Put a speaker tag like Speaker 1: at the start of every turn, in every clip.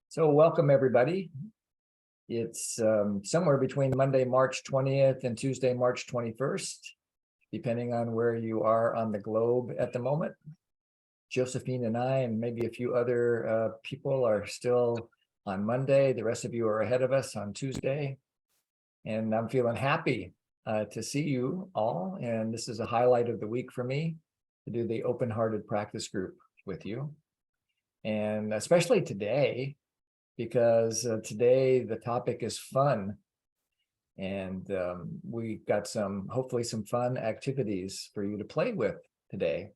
Speaker 1: So welcome, everybody. It's somewhere between Monday, March 20th and Tuesday, March 21st, depending on where you are on the globe at the moment. Josephine and I, and maybe a few other people are still on Monday. The rest of you are ahead of us on Tuesday. And I'm feeling happy to see you all. And this is a highlight of the week for me to do the open-hearted practice group with you. And especially today, because today the topic is fun. And we got hopefully some fun activities for you to play with today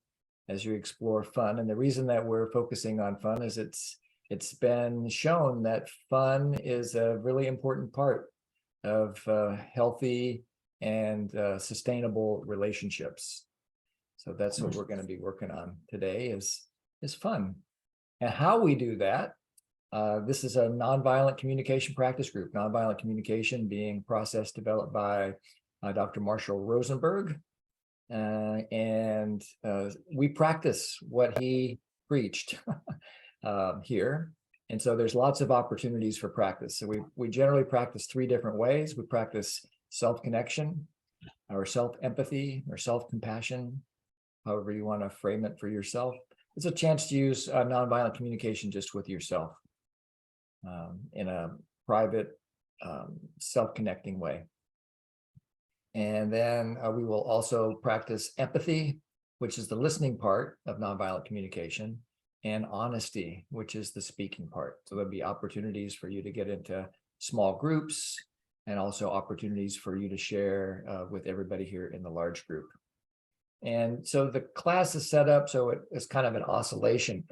Speaker 1: as you explore fun. And the reason that we're focusing on fun is it's been shown that fun is a really important part of healthy and sustainable relationships. So that's what we're going to be working on today is fun. And how we do that, this is a nonviolent communication practice group, nonviolent communication being a process developed by Dr. Marshall Rosenberg. And we practice what he preached here. And so there's lots of opportunities for practice. So we generally practice three different ways. We practice self-connection or self-empathy or self-compassion, however you want to frame it for yourself. It's a chance to use nonviolent communication just with yourself in a private, self-connecting way. And then we will also practice empathy, which is the listening part of nonviolent communication, and honesty, which is the speaking part. So there'll be opportunities for you to get into small groups and also opportunities for you to share with everybody here in the large group. And so the class is set up so it's kind of an oscillation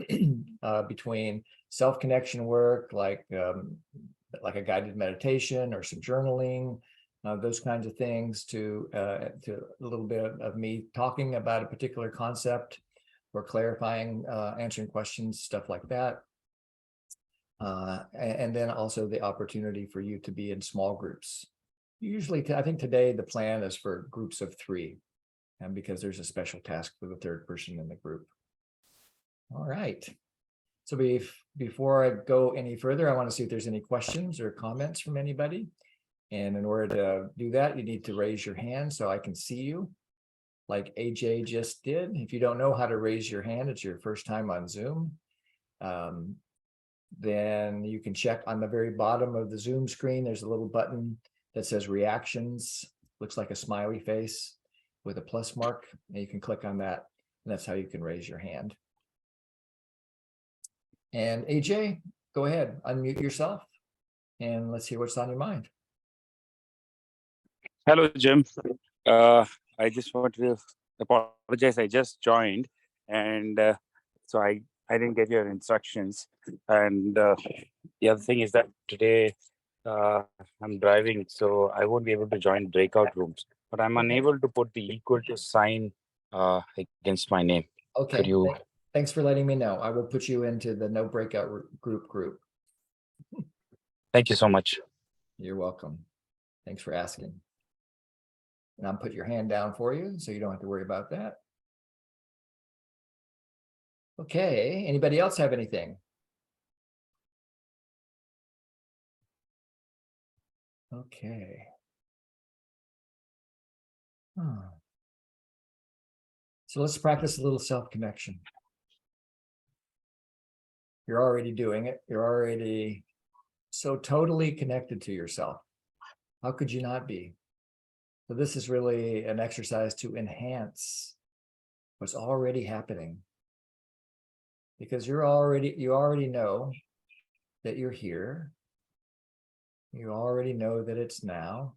Speaker 1: between self-connection work, like a guided meditation or some journaling, those kinds of things, to a little bit of me talking about a particular concept or clarifying, answering questions, stuff like that. And then also the opportunity for you to be in small groups. Usually, I think today the plan is for groups of 3. And because there's a special task for the third person in the group. All right. So before I go any further, I want to see if there's any questions or comments from anybody. And in order to do that, you need to raise your hand so I can see you, like AJ just did. If you don't know how to raise your hand, it's your first time on Zoom, then you can check on the very bottom of the Zoom screen. There's a little button that says reactions, looks like a smiley face with a plus mark, and you can click on that, and that's how you can raise your hand. And AJ, go ahead, unmute yourself, and let's hear what's on your mind.
Speaker 2: Hello, Jim. I just want to apologize. I just joined, and so I didn't get your instructions. And the other thing is that today I'm driving, so I won't be able to join breakout rooms. But I'm unable to put the equal to sign against my name.
Speaker 1: Okay.
Speaker 2: Could you?
Speaker 1: Thanks for letting me know. I will put you into the no breakout group.
Speaker 2: Thank you so much.
Speaker 1: You're welcome. Thanks for asking. And I'll put your hand down for you, so you don't have to worry about that. Okay. Anybody else have anything? Okay. So let's practice a little self-connection. You're already doing it. You're already so totally connected to yourself. How could you not be? So this is really an exercise to enhance what's already happening. Because you already know that you're here. You already know that it's now.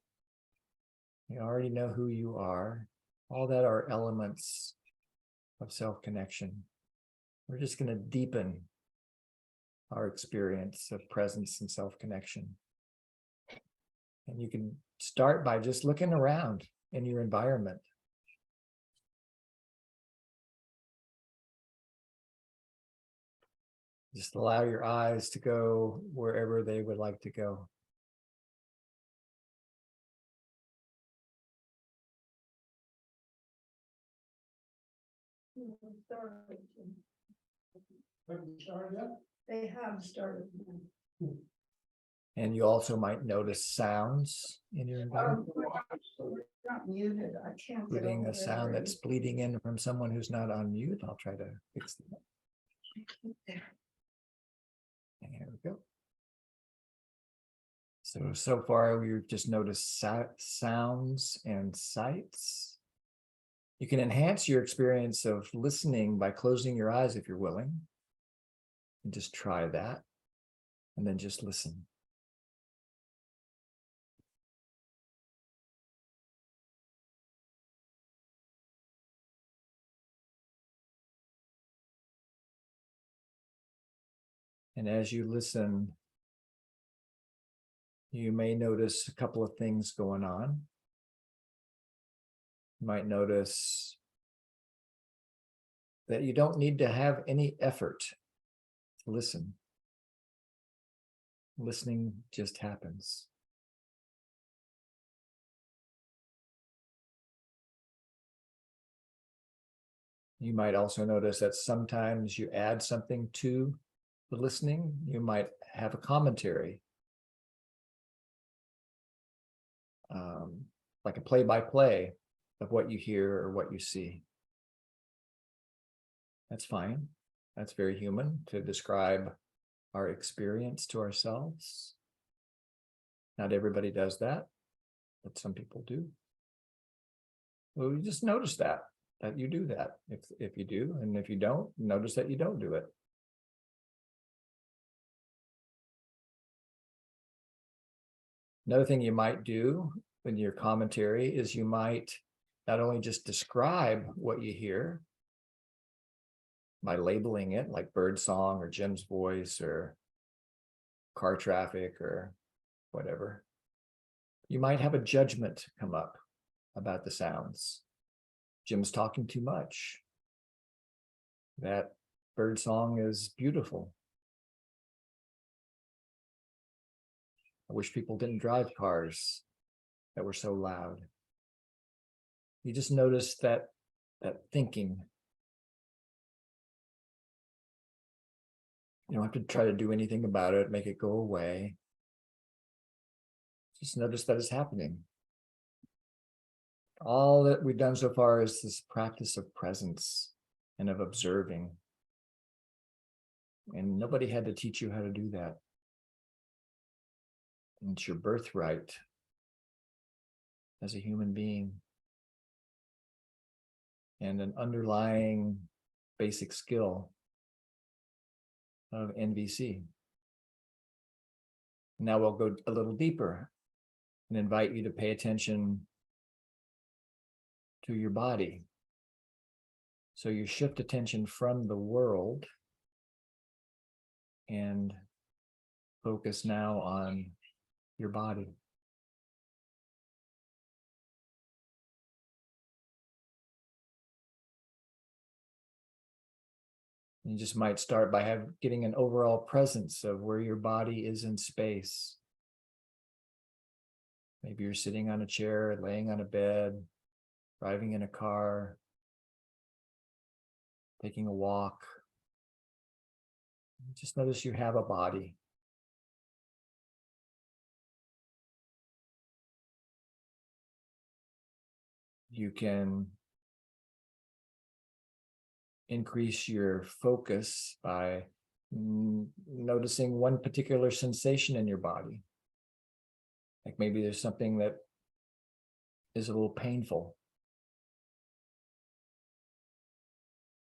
Speaker 1: You already know who you are. All that are elements of self-connection. We're just going to deepen our experience of presence and self-connection. And you can start by just looking around in your environment. Just allow your eyes to go wherever they would like to go.
Speaker 3: They have started.
Speaker 1: And you also might notice sounds in your environment,
Speaker 3: Not muted, I can't get
Speaker 1: including
Speaker 3: over
Speaker 1: a sound
Speaker 3: there.
Speaker 1: that's bleeding in from someone who's not on mute. I'll try to fix that. There we go. So far we've just noticed sounds and sights. You can enhance your experience of listening by closing your eyes if you're willing. And just try that. And then just listen. And as you listen, you may notice a couple of things going on. You might notice that you don't need to have any effort to listen. Listening just happens. You might also notice that sometimes you add something to the listening. You might have a commentary, like a play-by-play of what you hear or what you see. That's fine. That's very human to describe our experience to ourselves. Not everybody does that, but some people do. Well, you just notice that you do that. If you do, and if you don't, notice that you don't do it. Another thing you might do in your commentary is you might not only just describe what you hear by labeling it like bird song or Jim's voice or car traffic or whatever. You might have a judgment come up about the sounds. Jim's talking too much. That bird song is beautiful. I wish people didn't drive cars that were so loud. You just notice that thinking. You don't have to try to do anything about it, make it go away. Just notice that it's happening. All that we've done so far is this practice of presence and of observing. And nobody had to teach you how to do that. It's your birthright as a human being. And an underlying basic skill of NVC. Now we'll go a little deeper and invite you to pay attention to your body. So you shift attention from the world and focus now on your body. You just might start by getting an overall presence of where your body is in space. Maybe you're sitting on a chair, laying on a bed, driving in a car, taking a walk. Just notice you have a body. You can increase your focus by noticing one particular sensation in your body. Like maybe there's something that is a little painful.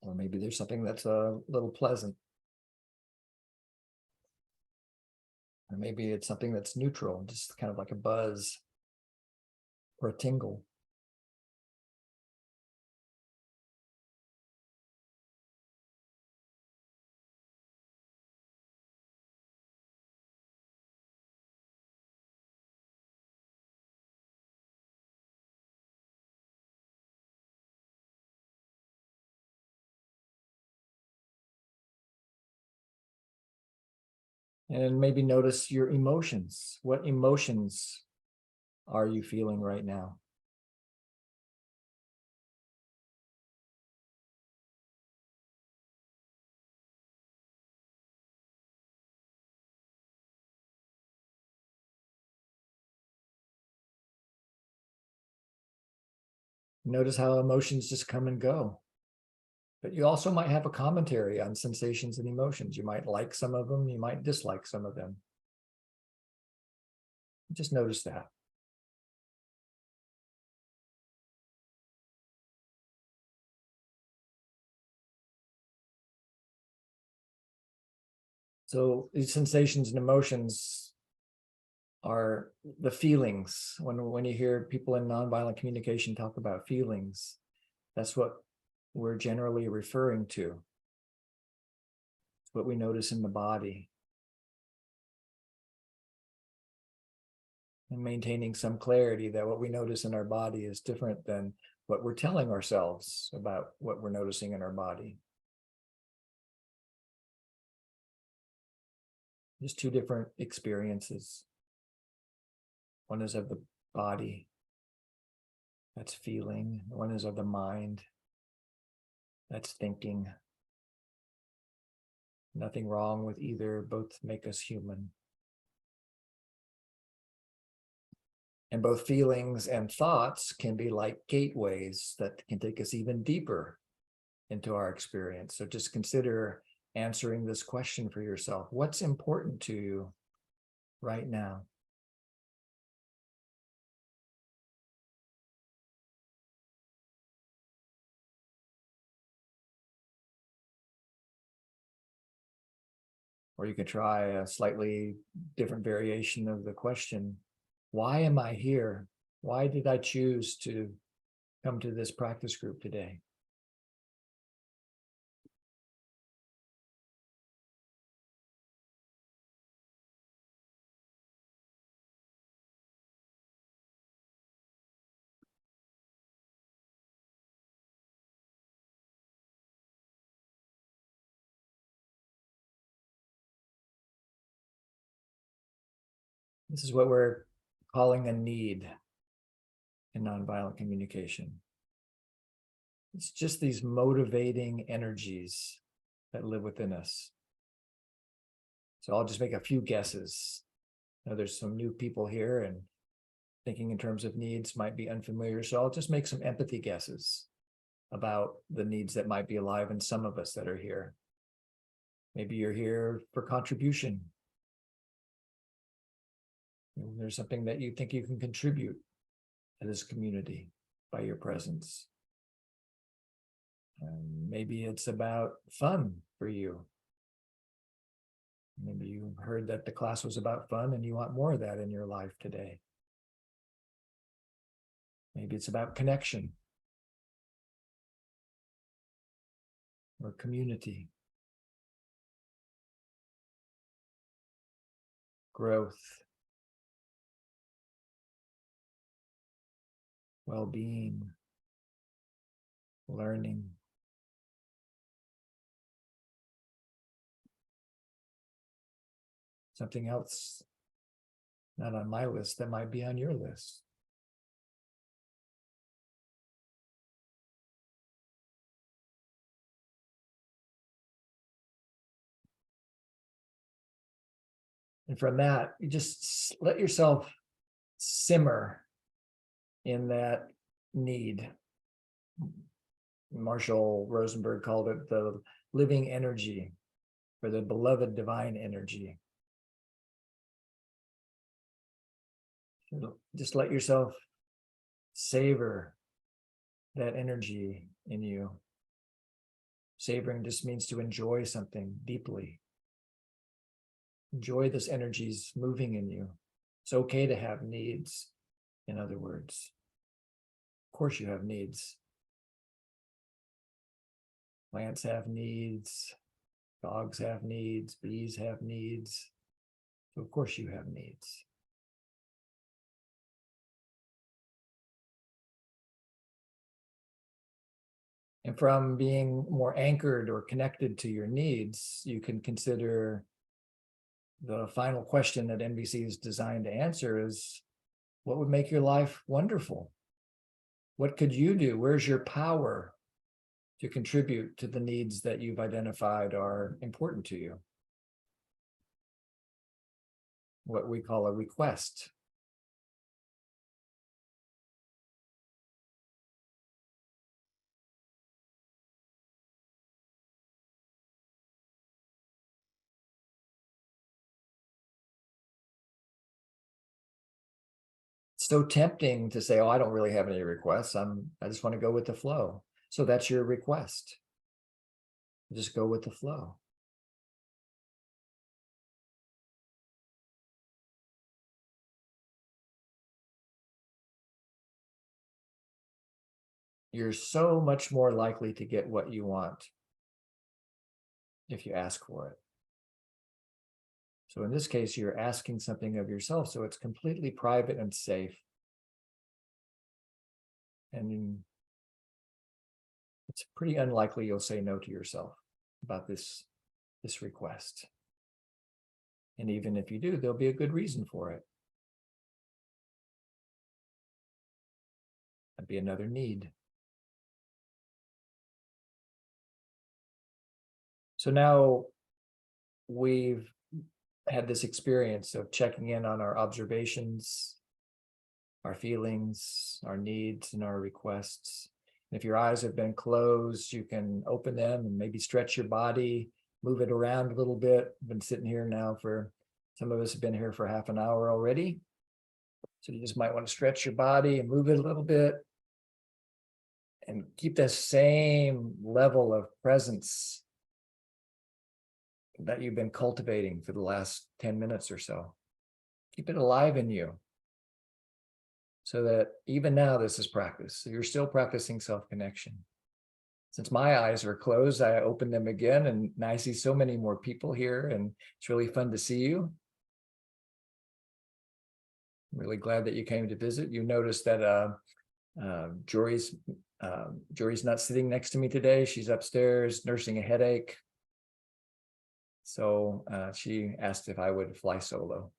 Speaker 1: Or maybe there's something that's a little pleasant. Or maybe it's something that's neutral, just kind of like a buzz or a tingle. And maybe notice your emotions. What emotions are you feeling right now? Notice how emotions just come and go. But you also might have a commentary on sensations and emotions. You might like some of them, you might dislike some of them. Just notice that. So these sensations and emotions are the feelings. When you hear people in nonviolent communication talk about feelings, that's what we're generally referring to. It's what we notice in the body. And maintaining some clarity that what we notice in our body is different than what we're telling ourselves about what we're noticing in our body. Just two different experiences. One is of the body, that's feeling. One is of the mind, that's thinking. Nothing wrong with either, both make us human. And both feelings and thoughts can be like gateways that can take us even deeper into our experience. So just consider answering this question for yourself. What's important to you right now? Or you could try a slightly different variation of the question. Why am I here? Why did I choose to come to this practice group today? This is what we're calling a need in nonviolent communication. It's just these motivating energies that live within us. So I'll just make a few guesses. Now, there's some new people here, and thinking in terms of needs might be unfamiliar. So I'll just make some empathy guesses about the needs that might be alive in some of us that are here. Maybe you're here for contribution. There's something that you think you can contribute to this community by your presence. Maybe it's about fun for you. Maybe you heard that the class was about fun and you want more of that in your life today. Maybe it's about connection or community, growth, well-being, learning. Something else not on my list that might be on your list. And from that, you just let yourself simmer in that need. Marshall Rosenberg called it the living energy, or the beloved divine energy. Just let yourself savor that energy in you. Savoring just means to enjoy something deeply. Enjoy this energy's moving in you. It's okay to have needs, in other words. Of course you have needs. Plants have needs, dogs have needs, bees have needs. So of course you have needs. And from being more anchored or connected to your needs, you can consider the final question that NVC is designed to answer is, what would make your life wonderful? What could you do? Where's your power to contribute to the needs that you've identified are important to you? What we call a request. so tempting to say, oh, I don't really have any requests. I just want to go with the flow. So that's your request. Just go with the flow. You're so much more likely to get what you want if you ask for it. So in this case, you're asking something of yourself, so it's completely private and safe. And it's pretty unlikely you'll say no to yourself about this request. And even if you do, there'll be a good reason for it. That'd be another need. So now we've had this experience of checking in on our observations, our feelings, our needs, and our requests. And if your eyes have been closed, you can open them and maybe stretch your body, move it around a little bit. I've been sitting here now for, some of us have been here for half an hour already. So you just might want to stretch your body and move it a little bit. And keep the same level of presence that you've been cultivating for the last 10 minutes or so. Keep it alive in you. So that even now this is practice. So you're still practicing self-connection. Since my eyes are closed, I open them again and I see so many more people here and it's really fun to see you. I'm really glad that you came to visit. You noticed that Jory's not sitting next to me today. She's upstairs nursing a headache. So she asked if I would fly solo.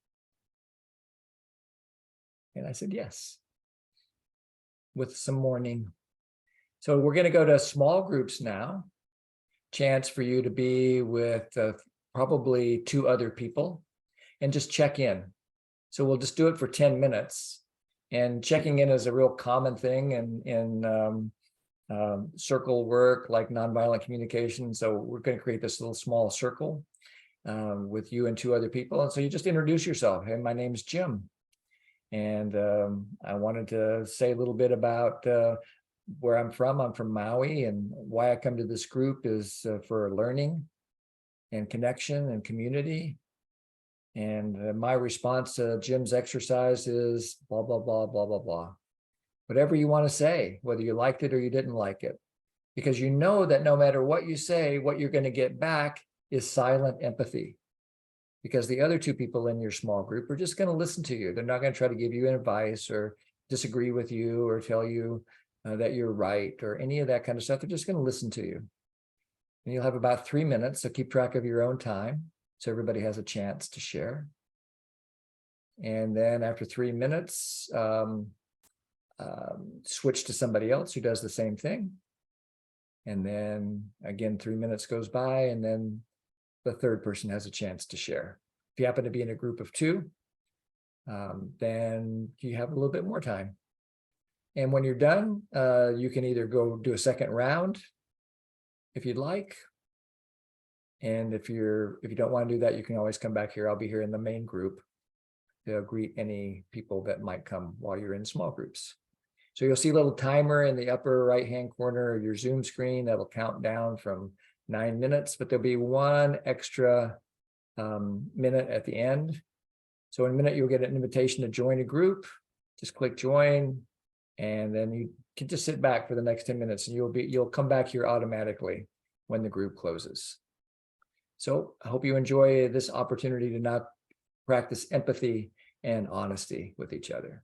Speaker 1: And I said, yes, with some morning. So we're going to go to small groups now. Chance for you to be with probably 2 other people and just check in. So we'll just do it for 10 minutes. And checking in is a real common thing in circle work, like nonviolent communication. So we're going to create this little small circle with you and 2 other people. And so you just introduce yourself. Hey, my name's Jim. And I wanted to say a little bit about where I'm from. I'm from Maui, and why I come to this group is for learning and connection and community. And my response to Jim's exercise is blah, blah, blah, blah, blah, blah. Whatever you want to say, whether you liked it or you didn't like it, because you know that no matter what you say, what you're going to get back is silent empathy. Because the other 2 people in your small group are just going to listen to you. They're not going to try to give you advice or disagree with you or tell you that you're right or any of that kind of stuff. They're just going to listen to you. And you'll have about 3 minutes, so keep track of your own time so everybody has a chance to share. And then after 3 minutes, switch to somebody else who does the same thing. And then again, 3 minutes goes by, and then the 3rd person has a chance to share. If you happen to be in a group of 2, then you have a little bit more time. And when you're done, you can either go do a 2nd round if you'd like. And if you don't want to do that, you can always come back here. I'll be here in the main group to greet any people that might come while you're in small groups. So you'll see a little timer in the upper right-hand corner of your Zoom screen that'll count down from 9 minutes, but there'll be 1 extra minute at the end. So in a minute, you'll get an invitation to join a group. Just click join, and then you can just sit back for the next 10 minutes, and you'll come back here automatically when the group closes. So I hope you enjoy this opportunity to now practice empathy and honesty with each other.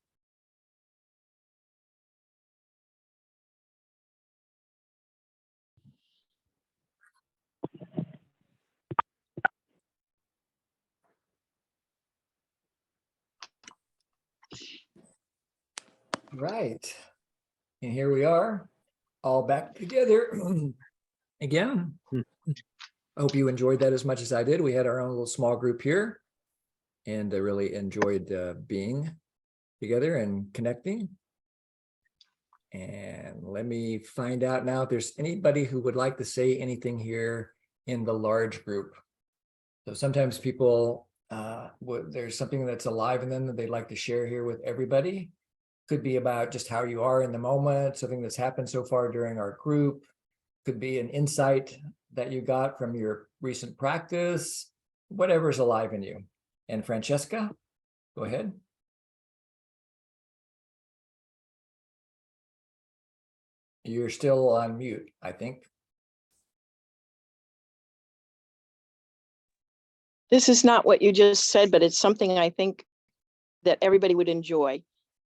Speaker 1: Right. And here we are, all back together again. I hope you enjoyed that as much as I did. We had our own little small group here, and I really enjoyed being together and connecting. And let me find out now if there's anybody who would like to say anything here in the large group. So sometimes people, there's something that's alive in them that they'd like to share here with everybody. Could be about just how you are in the moment, something that's happened so far during our group. Could be an insight that you got from your recent practice, whatever's alive in you. And Francesca, go ahead. You're still on mute, I think.
Speaker 4: This is not what you just said, but it's something I think that everybody would enjoy.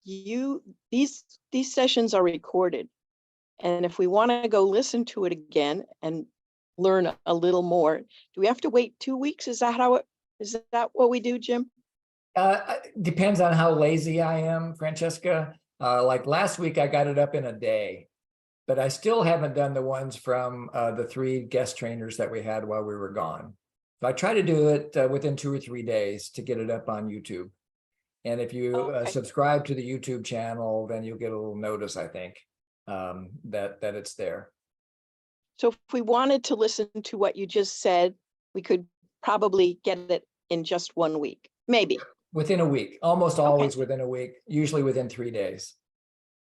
Speaker 4: These sessions are recorded. And if we want to go listen to it again and learn a little more, do we have to wait 2 weeks? Is that what we do, Jim?
Speaker 1: Depends on how lazy I am, Francesca. Like last week, I got it up in a day, but I still haven't done the ones from the 3 guest trainers that we had while we were gone. So I try to do it within 2 or 3 days to get it up on YouTube. And if you
Speaker 4: Okay.
Speaker 1: subscribe to the YouTube channel, then you'll get a little notice, I think, that it's there.
Speaker 4: So if we wanted to listen to what you just said, we could probably get it in just 1 week, maybe.
Speaker 1: Within a week, almost always within a week, usually within 3 days.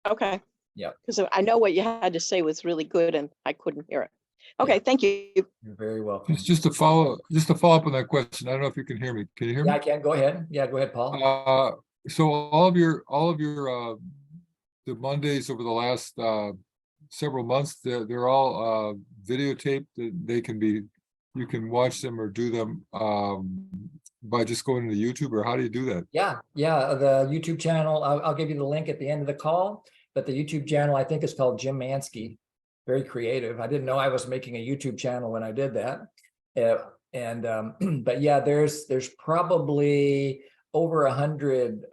Speaker 4: Okay.
Speaker 1: Yep.
Speaker 4: Because I know what you had to say was really good and I couldn't hear it. Okay, thank you.
Speaker 1: You're very welcome.
Speaker 5: Just to follow up on that question. I don't know if you can hear me. Can you hear
Speaker 1: Yeah,
Speaker 5: me?
Speaker 1: I can. Go ahead. Yeah, go ahead, Paul.
Speaker 5: So all of your the Mondays over the last several months, they're all videotaped. You can watch them or do them by just going to YouTube, or how do you do that?
Speaker 1: Yeah, the YouTube channel, I'll give you the link at the end of the call, but the YouTube channel, I think is called Jim Mansky. Very creative. I didn't know I was making a YouTube channel when I did that. But yeah, there's probably over 100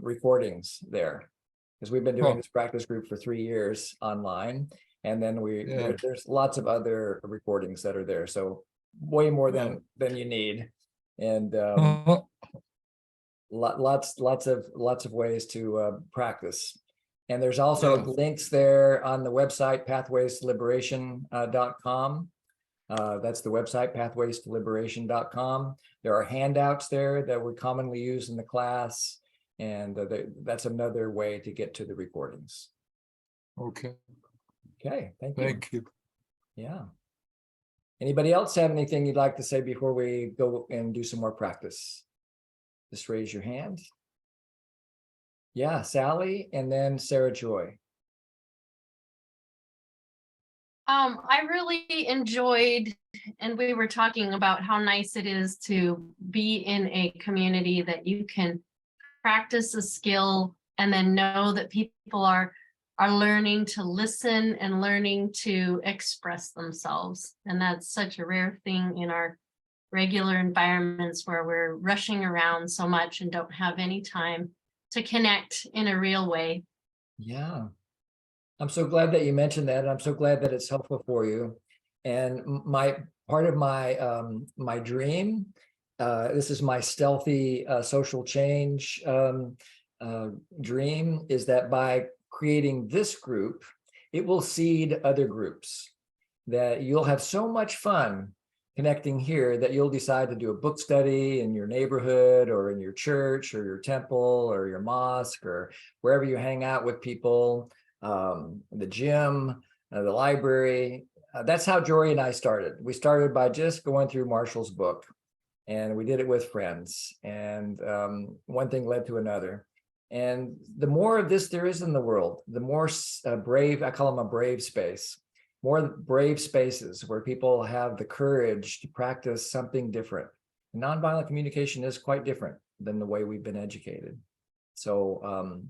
Speaker 1: recordings there, because we've been doing this practice group for 3 years online. And then there's lots of other recordings that are there. So way more than you need. And lots of ways to practice. And there's also links there on the website, pathwaystoliberation.com. That's the website, pathwaystoliberation.com. There are handouts there that we commonly use in the class. And that's another way to get to the recordings.
Speaker 5: Okay.
Speaker 1: Okay, thank you.
Speaker 5: Thank you.
Speaker 1: Yeah. Anybody else have anything you'd like to say before we go and do some more practice? Just raise your hand. Yeah, Sally, and then Sarah Joy.
Speaker 6: I really enjoyed, and we were talking about how nice it is to be in a community that you can practice a skill and then know that people are learning to listen and learning to express themselves. And that's such a rare thing in our regular environments where we're rushing around so much and don't have any time to connect in a real way.
Speaker 1: Yeah. I'm so glad that you mentioned that. I'm so glad that it's helpful for you. And part of my dream, this is my stealthy social change dream, is that by creating this group, it will seed other groups, that you'll have so much fun connecting here that you'll decide to do a book study in your neighborhood or in your church or your temple or your mosque or wherever you hang out with people, the gym, the library. That's how Jory and I started. We started by just going through Marshall's book, and we did it with friends, and one thing led to another. And the more of this there is in the world, the more brave, I call them a brave space, more brave spaces where people have the courage to practice something different. Nonviolent communication is quite different than the way we've been educated. So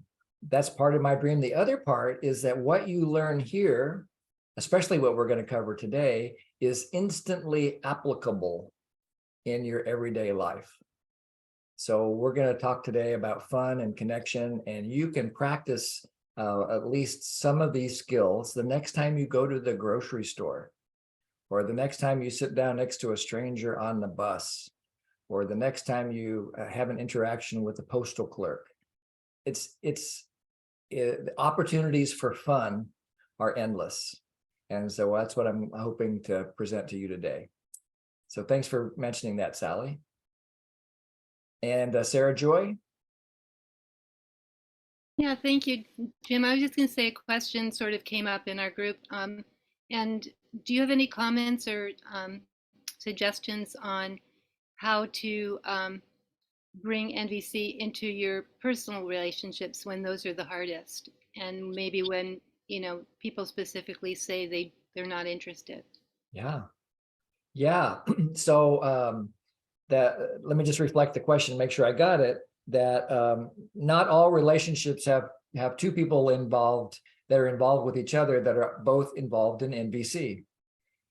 Speaker 1: that's part of my dream. The other part is that what you learn here, especially what we're going to cover today, is instantly applicable in your everyday life. So we're going to talk today about fun and connection, and you can practice at least some of these skills the next time you go to the grocery store, or the next time you sit down next to a stranger on the bus, or the next time you have an interaction with the postal clerk. The opportunities for fun are endless. And so that's what I'm hoping to present to you today. So thanks for mentioning that, Sally. And Sarah Joy?
Speaker 7: Yeah, thank you, Jim. I was just going to say a question sort of came up in our group. And do you have any comments or suggestions on how to bring NVC into your personal relationships when those are the hardest? And maybe when, people specifically say they're not interested.
Speaker 1: Yeah. Yeah. So that let me just reflect the question, make sure I got it. That not all relationships have two people involved that are involved with each other that are both involved in NVC.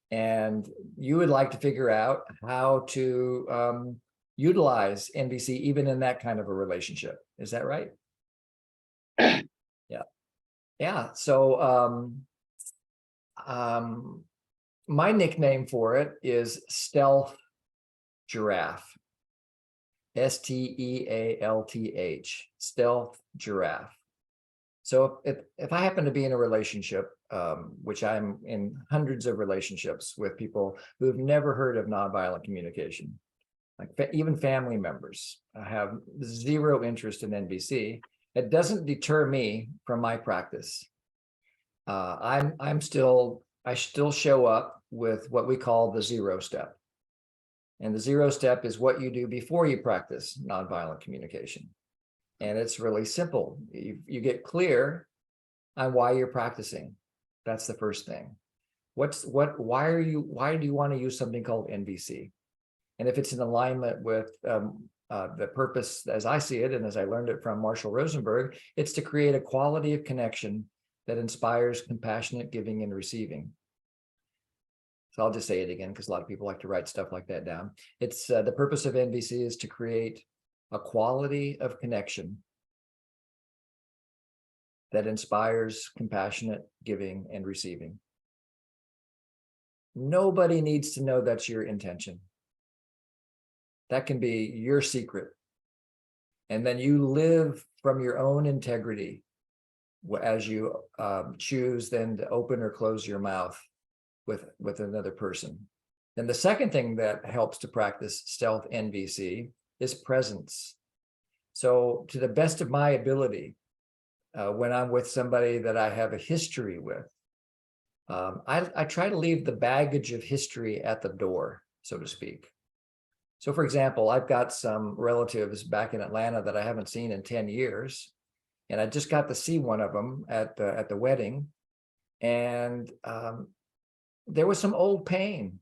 Speaker 1: And you would like to figure out how to utilize NVC even in that kind of a relationship. Is that right? Yeah. Yeah. So my nickname for it is Stealth Giraffe. STEALTH, Stealth Giraffe. So if I happen to be in a relationship, which I'm in hundreds of relationships with people who have never heard of nonviolent communication, like even family members have zero interest in NVC, it doesn't deter me from my practice. I still show up with what we call the 0 step. And the 0 step is what you do before you practice nonviolent communication. And it's really simple. You get clear on why you're practicing. That's the first thing. Why do you want to use something called NVC? And if it's in alignment with the purpose as I see it, and as I learned it from Marshall Rosenberg, it's to create a quality of connection that inspires compassionate giving and receiving. So I'll just say it again, because a lot of people like to write stuff like that down. It's the purpose of NVC is to create a quality of connection that inspires compassionate giving and receiving. Nobody needs to know that's your intention. That can be your secret. And then you live from your own integrity as you choose then to open or close your mouth with another person. And the second thing that helps to practice stealth NVC is presence. So to the best of my ability, when I'm with somebody that I have a history with, I try to leave the baggage of history at the door, so to speak. So for example, I've got some relatives back in Atlanta that I haven't seen in 10 years. And I just got to see one of them at the wedding. And there was some old pain,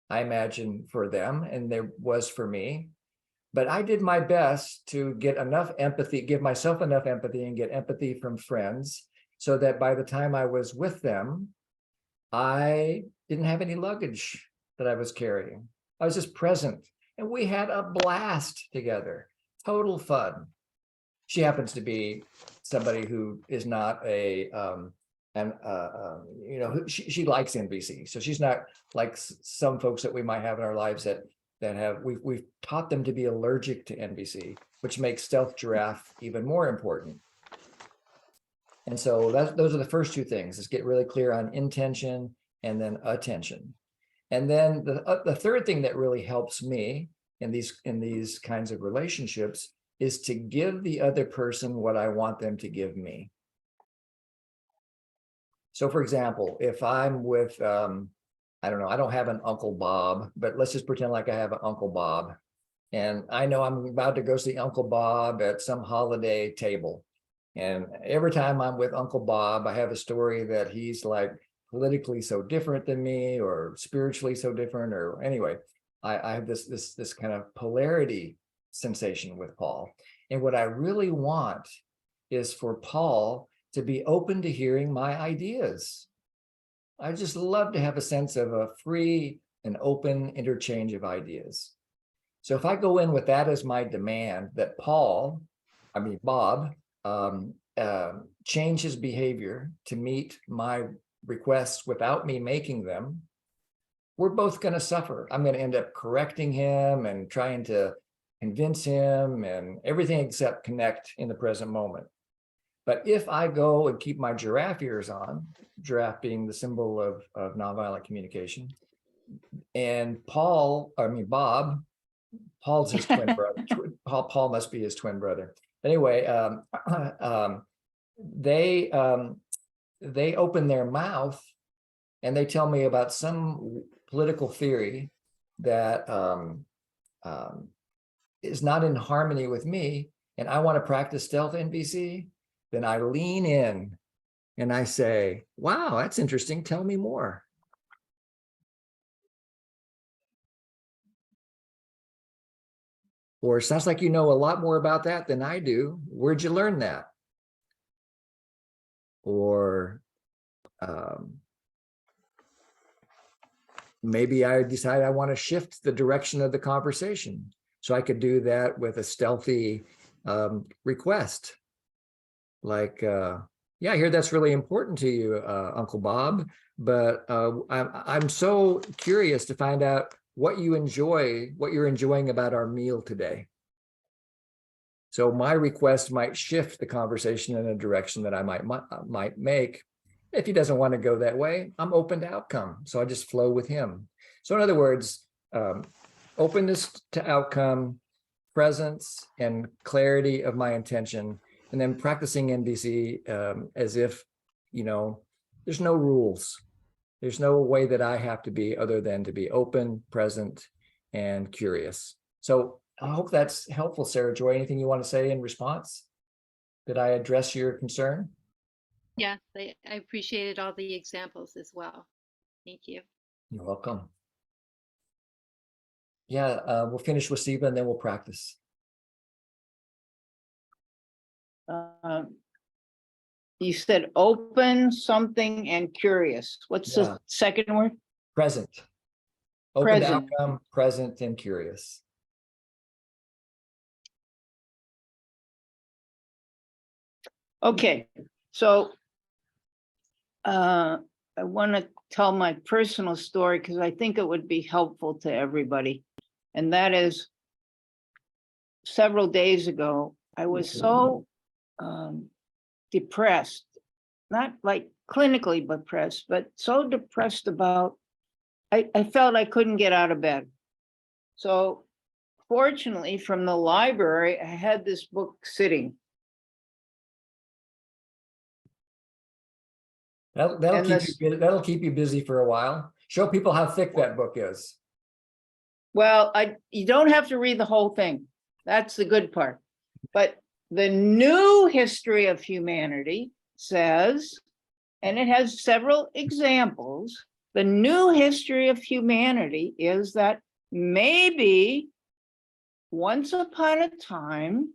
Speaker 1: I imagine, for them, and there was for me. But I did my best to get enough empathy, give myself enough empathy and get empathy from friends so that by the time I was with them, I didn't have any luggage that I was carrying. I was just present. And we had a blast together, total fun. She happens to be somebody who is not she likes NVC. So she's not like some folks that we might have in our lives that have, we've taught them to be allergic to NVC, which makes Stealth Giraffe even more important. And so those are the first two things, is get really clear on intention and then attention. And then the third thing that really helps me in these kinds of relationships is to give the other person what I want them to give me. So for example, if I'm with, I don't know, I don't have an Uncle Bob, but let's just pretend like I have an Uncle Bob. And I know I'm about to go see Uncle Bob at some holiday table. And every time I'm with Uncle Bob, I have a story that he's like politically so different than me, or spiritually so different, or anyway, I have this kind of polarity sensation with Paul. And what I really want is for Paul to be open to hearing my ideas. I just love to have a sense of a free and open interchange of ideas. So if I go in with that as my demand, that Bob, change his behavior to meet my requests without me making them, we're both going to suffer. I'm going to end up correcting him and trying to convince him and everything except connect in the present moment. But if I go and keep my giraffe ears on, giraffe being the symbol of nonviolent communication, and Bob, Paul's his twin brother. Paul must be his twin brother. Anyway, they open their mouth and they tell me about some political theory that is not in harmony with me, and I want to practice stealth NVC, then I lean in and I say, wow, that's interesting. Tell me more. Or it sounds like you know a lot more about that than I do. Where'd you learn that? Or maybe I decide I want to shift the direction of the conversation. So I could do that with a stealthy request. Like, yeah, I hear that's really important to you, Uncle Bob, but I'm so curious to find out what you're enjoying about our meal today. So my request might shift the conversation in a direction that I might make. If he doesn't want to go that way, I'm open to outcome. So I just flow with him. So in other words, openness to outcome, presence, and clarity of my intention, and then practicing NVC as if, there's no rules. There's no way that I have to be other than to be open, present, and curious. So I hope that's helpful, Sarah Joy. Anything you want to say in response? Did I address your concern?
Speaker 7: Yes, I appreciated all the examples as well. Thank you.
Speaker 1: You're welcome. Yeah, we'll finish with Siva and then we'll practice.
Speaker 3: You said open, something, and curious. What's
Speaker 1: Yeah.
Speaker 3: the second word?
Speaker 1: Present. Open to
Speaker 3: Present.
Speaker 1: outcome, present, and curious.
Speaker 3: Okay, so I want to tell my personal story because I think it would be helpful to everybody. And that is, several days ago, I was so depressed, not like clinically depressed, but so depressed about, I felt I couldn't get out of bed. So fortunately, from the library, I had this book sitting.
Speaker 1: That'll keep you busy for a while. Show people how thick that book is.
Speaker 3: Well, you don't have to read the whole thing. That's the good part. But the New History of Humanity says, and it has several examples, the New History of Humanity is that maybe once upon a time,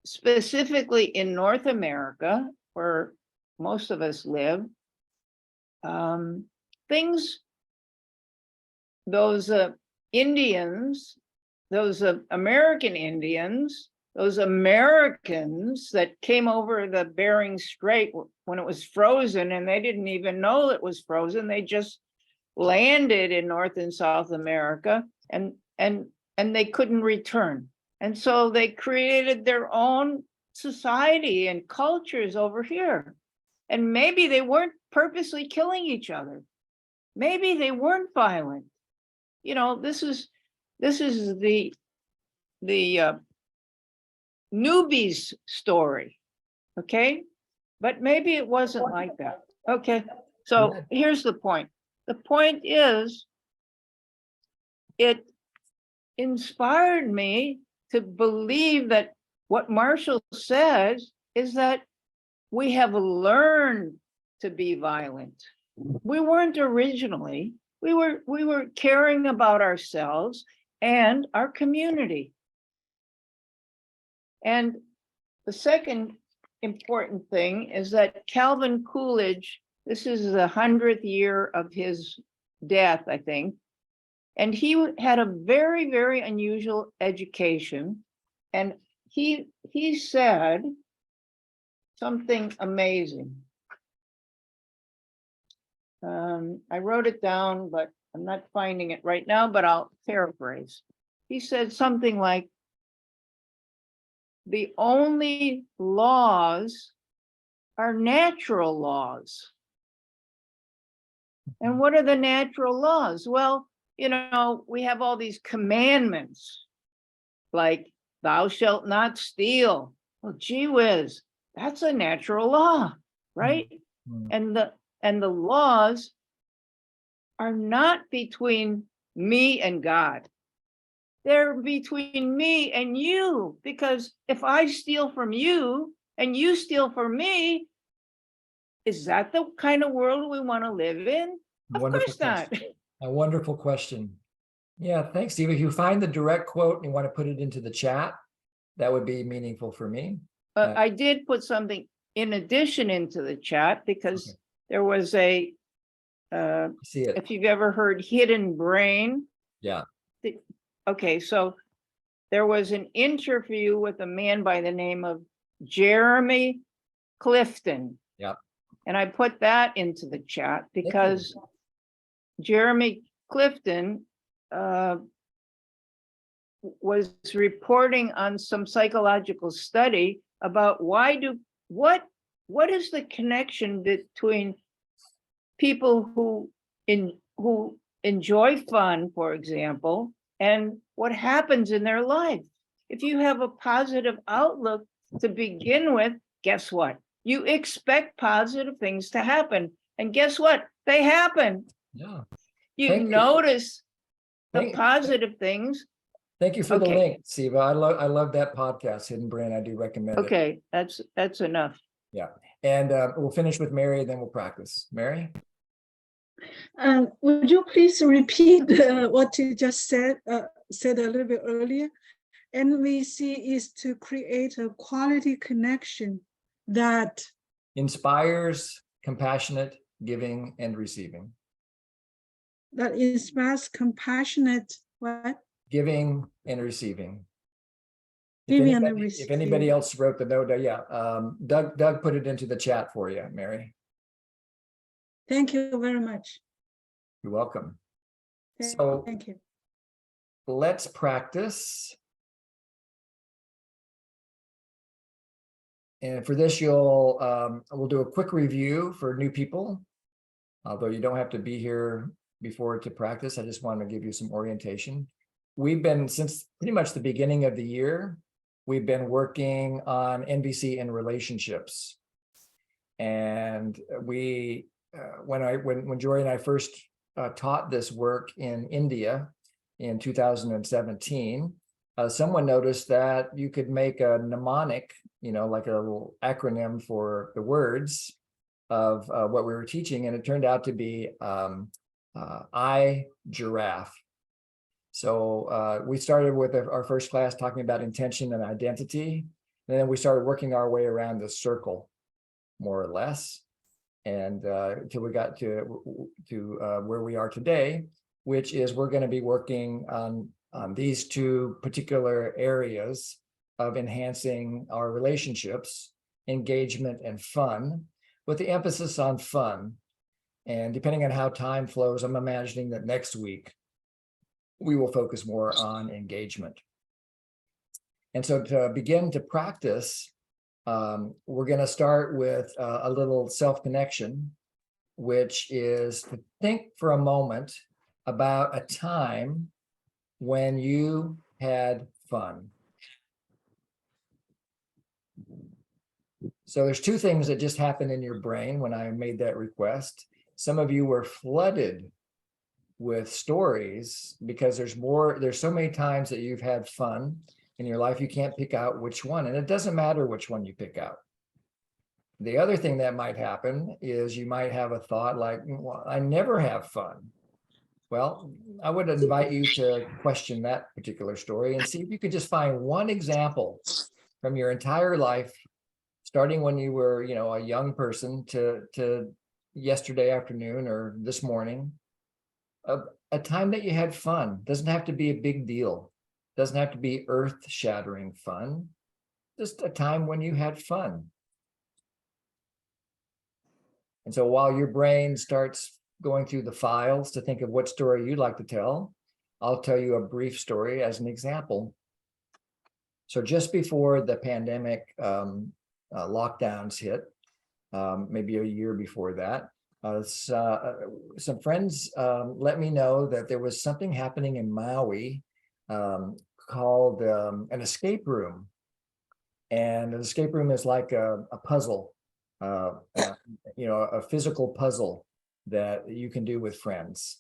Speaker 3: specifically in North America, where most of us live, those Indians, those American Indians, those Americans that came over the Bering Strait when it was frozen, and they didn't even know it was frozen. They just landed in North and South America, and they couldn't return. And so they created their own society and cultures over here. And maybe they weren't purposely killing each other. Maybe they weren't violent. This is the newbies story, okay? But maybe it wasn't like that. Okay, so here's the point. The point is, it inspired me to believe that what Marshall says is that we have learned to be violent. We weren't originally. We were caring about ourselves and our community. And the second important thing is that Calvin Coolidge, this is the 100th year of his death, I think, and he had a very, very unusual education. And he said something amazing. I wrote it down, but I'm not finding it right now, but I'll paraphrase. He said something like, the only laws are natural laws. And what are the natural laws? Well, we have all these commandments, like thou shalt not steal. Well, gee whiz, that's a natural law, right?
Speaker 1: Mm.
Speaker 3: And the laws are not between me and God. They're between me and you, because if I steal from you and you steal from me, is that the kind of world we want to live in? Of
Speaker 1: Wonderful
Speaker 3: course not.
Speaker 1: question. A wonderful question. Yeah, thanks, Steve. If you find the direct quote and you want to put it into the chat, that would be meaningful for me.
Speaker 3: I did put something in addition into the chat because
Speaker 1: Okay.
Speaker 3: there was a,
Speaker 1: See it.
Speaker 3: if you've ever heard hidden brain.
Speaker 1: Yeah.
Speaker 3: Okay, so there was an interview with a man by the name of Jeremy Clifton.
Speaker 1: Yeah.
Speaker 3: And I put that into the chat because Jeremy Clifton was reporting on some psychological study about what is the connection between people who enjoy fun, for example, and what happens in their life. If you have a positive outlook to begin with, guess what? You expect positive things to happen. And guess what? They happen.
Speaker 1: Yeah.
Speaker 3: You
Speaker 1: Thank you.
Speaker 3: notice the
Speaker 1: Thank-
Speaker 3: positive things.
Speaker 1: Thank you for the
Speaker 3: Okay.
Speaker 1: link, Siva. I love that podcast, Hidden Brain. I do recommend it.
Speaker 3: Okay, that's enough.
Speaker 1: And we'll finish with Mary, then we'll practice. Mary?
Speaker 8: Would you please repeat what you just said a little bit earlier? NVC is to create a quality connection that
Speaker 1: Inspires compassionate giving and receiving.
Speaker 8: inspires compassionate what?
Speaker 1: Giving and receiving.
Speaker 8: Giving and
Speaker 1: If anybody
Speaker 8: receiving.
Speaker 1: else wrote the note, yeah, Doug put it into the chat for you, Mary.
Speaker 8: Thank you very much.
Speaker 1: You're welcome.
Speaker 8: Thank
Speaker 1: So
Speaker 8: thank you.
Speaker 1: let's practice. And for this, we'll do a quick review for new people. Although you don't have to be here before to practice, I just want to give you some orientation. We've been, since pretty much the beginning of the year, we've been working on NVC and relationships. And we, when Jory and I first taught this work in India in 2017, someone noticed that you could make a mnemonic, like a little acronym for the words of what we were teaching, and it turned out to be I, giraffe. So we started with our first class talking about intention and identity, and then we started working our way around the circle, more or less, and until we got to where we are today, which is we're going to be working on these two particular areas of enhancing our relationships, engagement and fun, with the emphasis on fun. And depending on how time flows, I'm imagining that next week we will focus more on engagement. And so to begin to practice, we're going to start with a little self-connection, which is to think for a moment about a time when you had fun. So there's two things that just happened in your brain when I made that request. Some of you were flooded with stories because there's so many times that you've had fun in your life, you can't pick out which one, and it doesn't matter which one you pick out. The other thing that might happen is you might have a thought like, well, I never have fun. Well, I would invite you to question that particular story and see if you could just find one example from your entire life, starting when you were, a young person to yesterday afternoon or this morning, a time that you had fun. Doesn't have to be a big deal. Doesn't have to be earth-shattering fun. Just a time when you had fun. And so while your brain starts going through the files to think of what story you'd like to tell, I'll tell you a brief story as an example. So just before the pandemic lockdowns hit, maybe a year before that, some friends let me know that there was something happening in Maui called an escape room. And an escape room is like a puzzle, a physical puzzle that you can do with friends.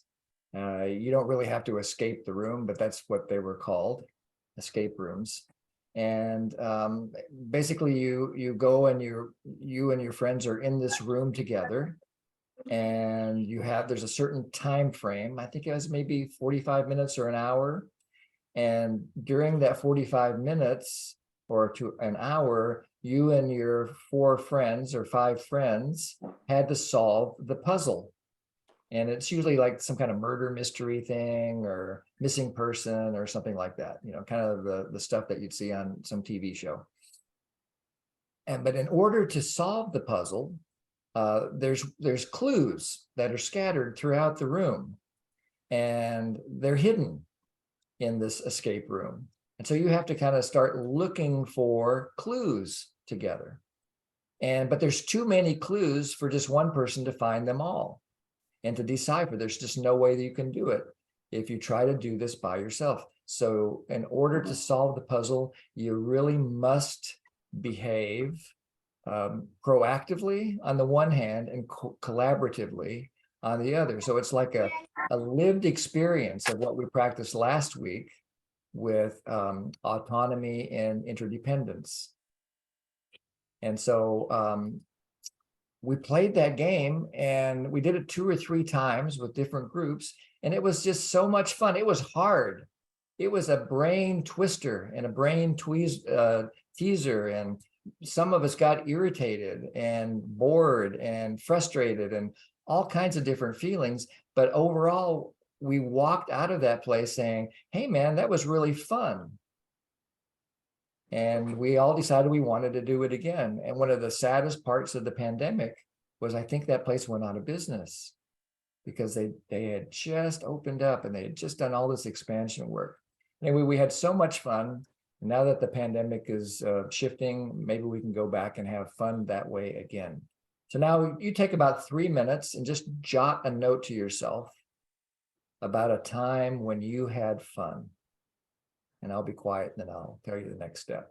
Speaker 1: You don't really have to escape the room, but that's what they were called, escape rooms. And basically you go and you and your friends are in this room together, and there's a certain time frame. I think it was maybe 45 minutes or an hour. And during that 45 minutes or to an hour, you and your 4 friends or 5 friends had to solve the puzzle. And it's usually like some kind of murder mystery thing or missing person or something like that, kind of the stuff that you'd see on some TV show. But in order to solve the puzzle, there's clues that are scattered throughout the room, and they're hidden in this escape room. And so you have to kind of start looking for clues together. But there's too many clues for just one person to find them all and to decipher. There's just no way that you can do it if you try to do this by yourself. So in order to solve the puzzle, you really must behave proactively on the one hand and collaboratively on the other. So it's like a lived experience of what we practiced last week with autonomy and interdependence. And so we played that game, and we did it 2 or 3 times with different groups, and it was just so much fun. It was hard. It was a brain twister and a brain teaser, and some of us got irritated and bored and frustrated and all kinds of different feelings. But overall, we walked out of that place saying, hey, man, that was really fun. And we all decided we wanted to do it again. And one of the saddest parts of the pandemic was, I think that place went out of business because they had just opened up and they had just done all this expansion work. Anyway, we had so much fun. Now that the pandemic is shifting, maybe we can go back and have fun that way again. So now you take about 3 minutes and just jot a note to yourself about a time when you had fun. And I'll be quiet and then I'll tell you the next step.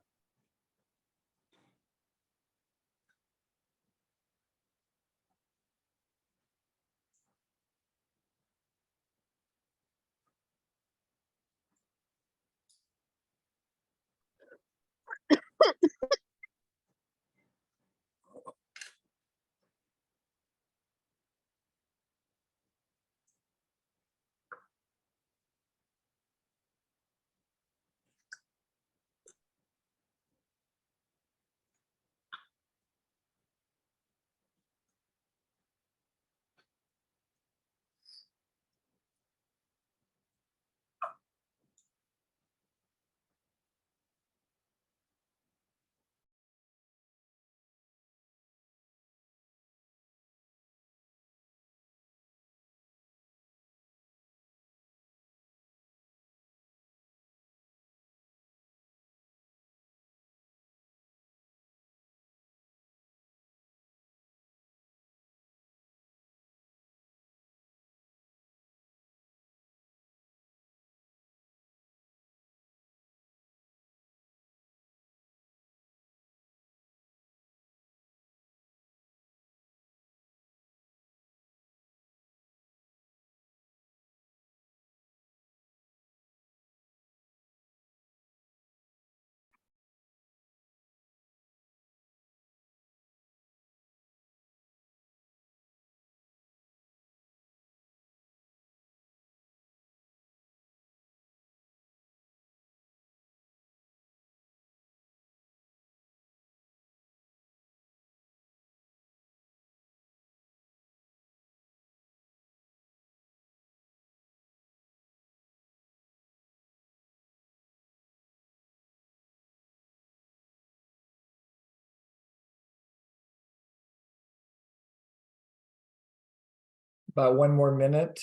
Speaker 1: About 1 more minute.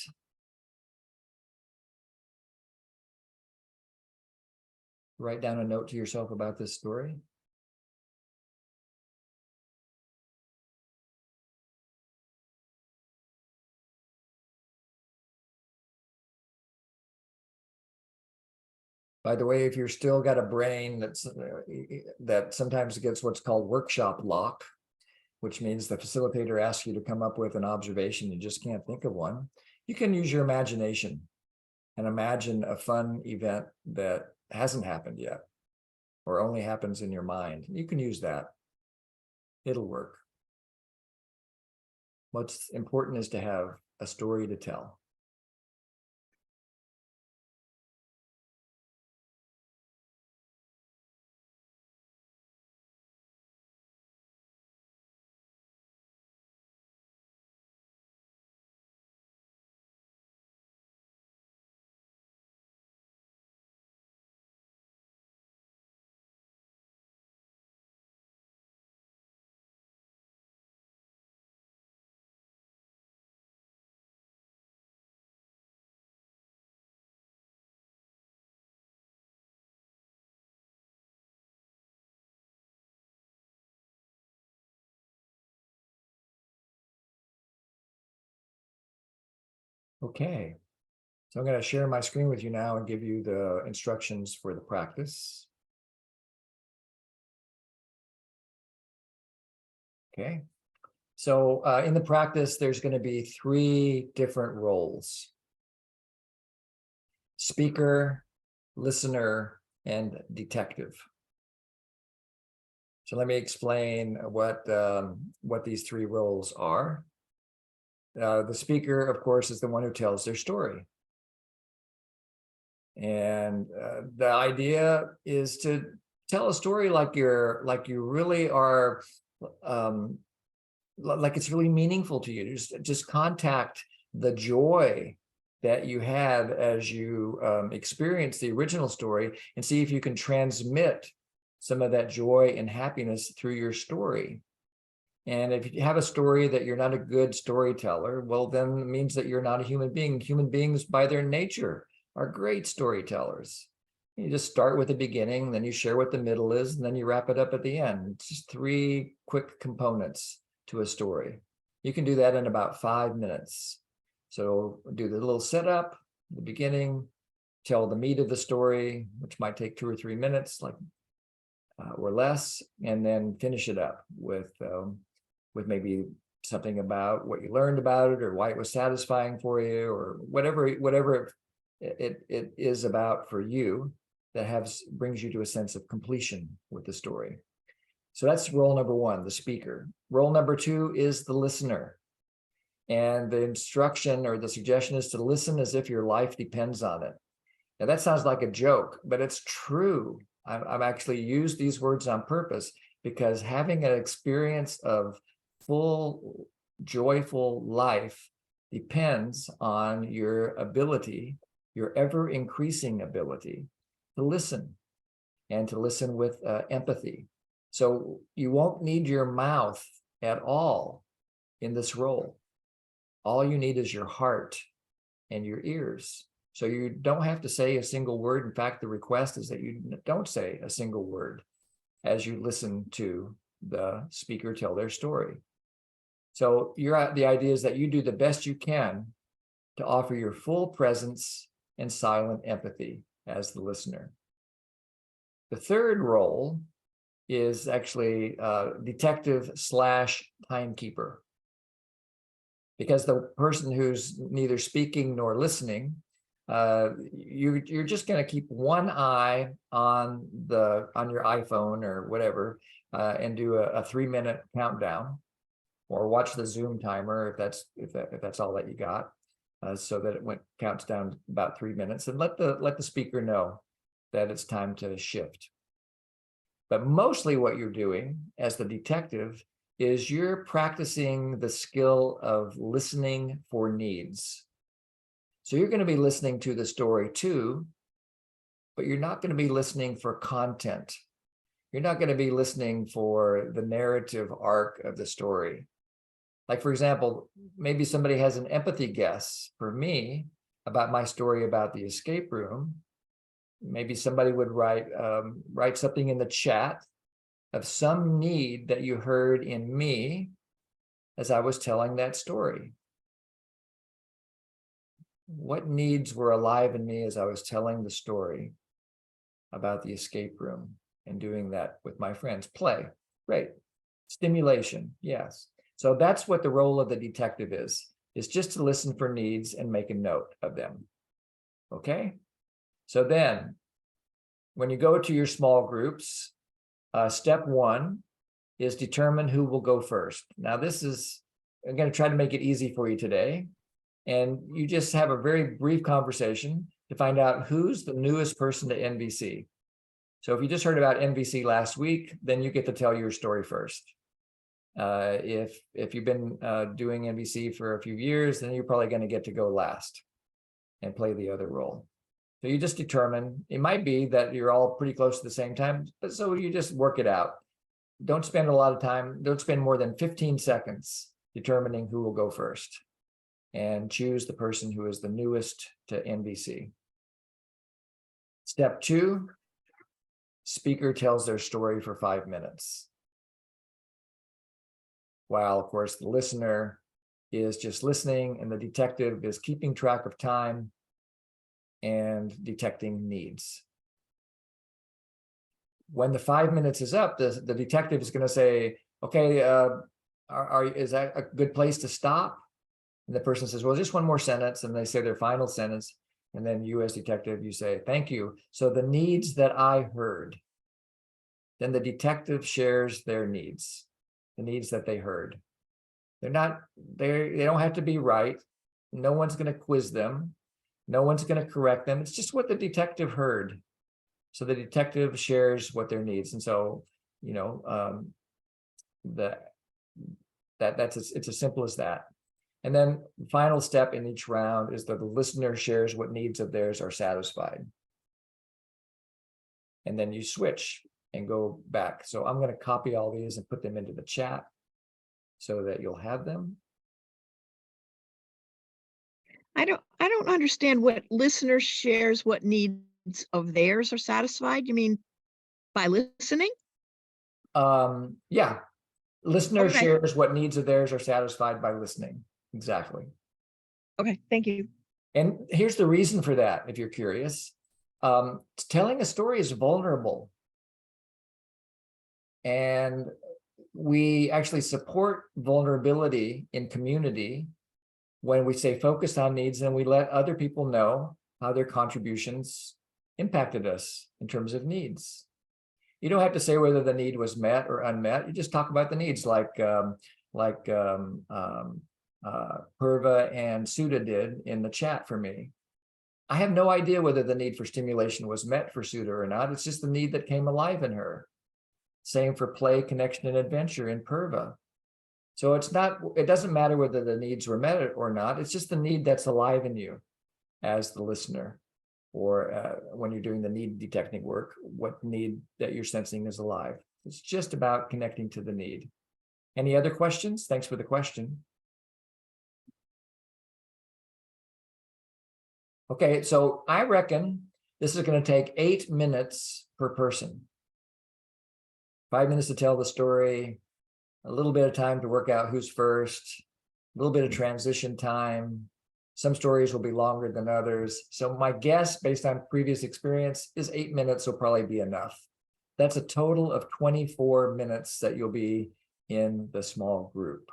Speaker 1: Write down a note to yourself about this story. By the way, if you're still got a brain that sometimes gets what's called workshop lock, which means the facilitator asks you to come up with an observation, you just can't think of one, you can use your imagination and imagine a fun event that hasn't happened yet or only happens in your mind. You can use that. It'll work. What's important is to have a story to tell. Okay, so I'm going to share my screen with you now and give you the instructions for the practice. Okay, so in the practice, there's going to be 3 different roles: speaker, listener, and detective. So let me explain what these 3 roles are. The speaker, of course, is the one who tells their story. And the idea is to tell a story like you really are, like it's really meaningful to you. Just contact the joy that you had as you experience the original story and see if you can transmit some of that joy and happiness through your story. And if you have a story that you're not a good storyteller, well, then it means that you're not a human being. Human beings, by their nature, are great storytellers. You just start with the beginning, then you share what the middle is, and then you wrap it up at the end. It's just 3 quick components to a story. You can do that in about 5 minutes. So do the little setup, the beginning, tell the meat of the story, which might take 2 or 3 minutes, like or less, and then finish it up with maybe something about what you learned about it or why it was satisfying for you or whatever it is about for you that brings you to a sense of completion with the story. So that's role number 1, the speaker. Role number 2 is the listener. And the instruction or the suggestion is to listen as if your life depends on it. Now that sounds like a joke, but it's true. I've actually used these words on purpose because having an experience of full, joyful life depends on your ability, your ever-increasing ability to listen and to listen with empathy. So you won't need your mouth at all in this role. All you need is your heart and your ears. So you don't have to say a single word. In fact, the request is that you don't say a single word as you listen to the speaker tell their story. So the idea is that you do the best you can to offer your full presence and silent empathy as the listener. The third role is actually detective/timekeeper. Because the person who's neither speaking nor listening, you're just going to keep one eye on your iPhone or whatever, and do a 3-minute countdown, or watch the Zoom timer if that's all that you got, so that it counts down about 3 minutes, and let the speaker know that it's time to shift. But mostly what you're doing as the detective is you're practicing the skill of listening for needs. So you're going to be listening to the story too, but you're not going to be listening for content. You're not going to be listening for the narrative arc of the story. Like, for example, maybe somebody has an empathy guess for me about my story about the escape room. Maybe somebody would write something in the chat of some need that you heard in me as I was telling that story. What needs were alive in me as I was telling the story? about the escape room and doing that with my friends. Play, great. Stimulation, yes. So that's what the role of the detective is just to listen for needs and make a note of them. Okay? So then, when you go to your small groups, step one is determine who will go first. Now, I'm going to try to make it easy for you today. And you just have a very brief conversation to find out who's the newest person to NVC. So if you just heard about NVC last week, then you get to tell your story first. If you've been doing NVC for a few years, then you're probably going to get to go last and play the other role. So you just determine, it might be that you're all pretty close to the same time, but so you just work it out. Don't spend a lot of time, don't spend more than 15 seconds determining who will go first, and choose the person who is the newest to NVC. Step two, speaker tells their story for 5 minutes. While, of course, the listener is just listening and the detective is keeping track of time and detecting needs. When the 5 minutes is up, the detective is going to say, okay, is that a good place to stop? And the person says, well, just one more sentence. And they say their final sentence. And then you as detective, you say, thank you. So the needs that I heard, then the detective shares their needs, the needs that they heard. They don't have to be right. No one's going to quiz them. No one's going to correct them. It's just what the detective heard. So the detective shares what their needs. And so, you know, it's as simple as that. And then the final step in each round is that the listener shares what needs of theirs are satisfied. And then you switch and go back. So I'm going to copy all these and put them into the chat so that you'll have them.
Speaker 4: I don't understand what listener shares what needs of theirs are satisfied. You mean by listening?
Speaker 1: Yeah. Listener
Speaker 4: Okay.
Speaker 1: shares what needs of theirs are satisfied by listening. Exactly.
Speaker 4: Okay, thank you.
Speaker 1: And here's the reason for that, if you're curious. Telling a story is vulnerable. And we actually support vulnerability in community when we say focus on needs and we let other people know how their contributions impacted us in terms of needs. You don't have to say whether the need was met or unmet. You just talk about the needs like Purva and Sudha did in the chat for me. I have no idea whether the need for stimulation was met for Sudha or not. It's just the need that came alive in her. Same for play, connection, and adventure in Purva. So it doesn't matter whether the needs were met or not. It's just the need that's alive in you as the listener, or when you're doing the need detecting work, what need that you're sensing is alive. It's just about connecting to the need. Any other questions? Thanks for the question. Okay, so I reckon this is going to take 8 minutes per person. 5 minutes to tell the story, a little bit of time to work out who's first, a little bit of transition time. Some stories will be longer than others. So my guess, based on previous experience, is 8 minutes will probably be enough. That's a total of 24 minutes that you'll be in the small group.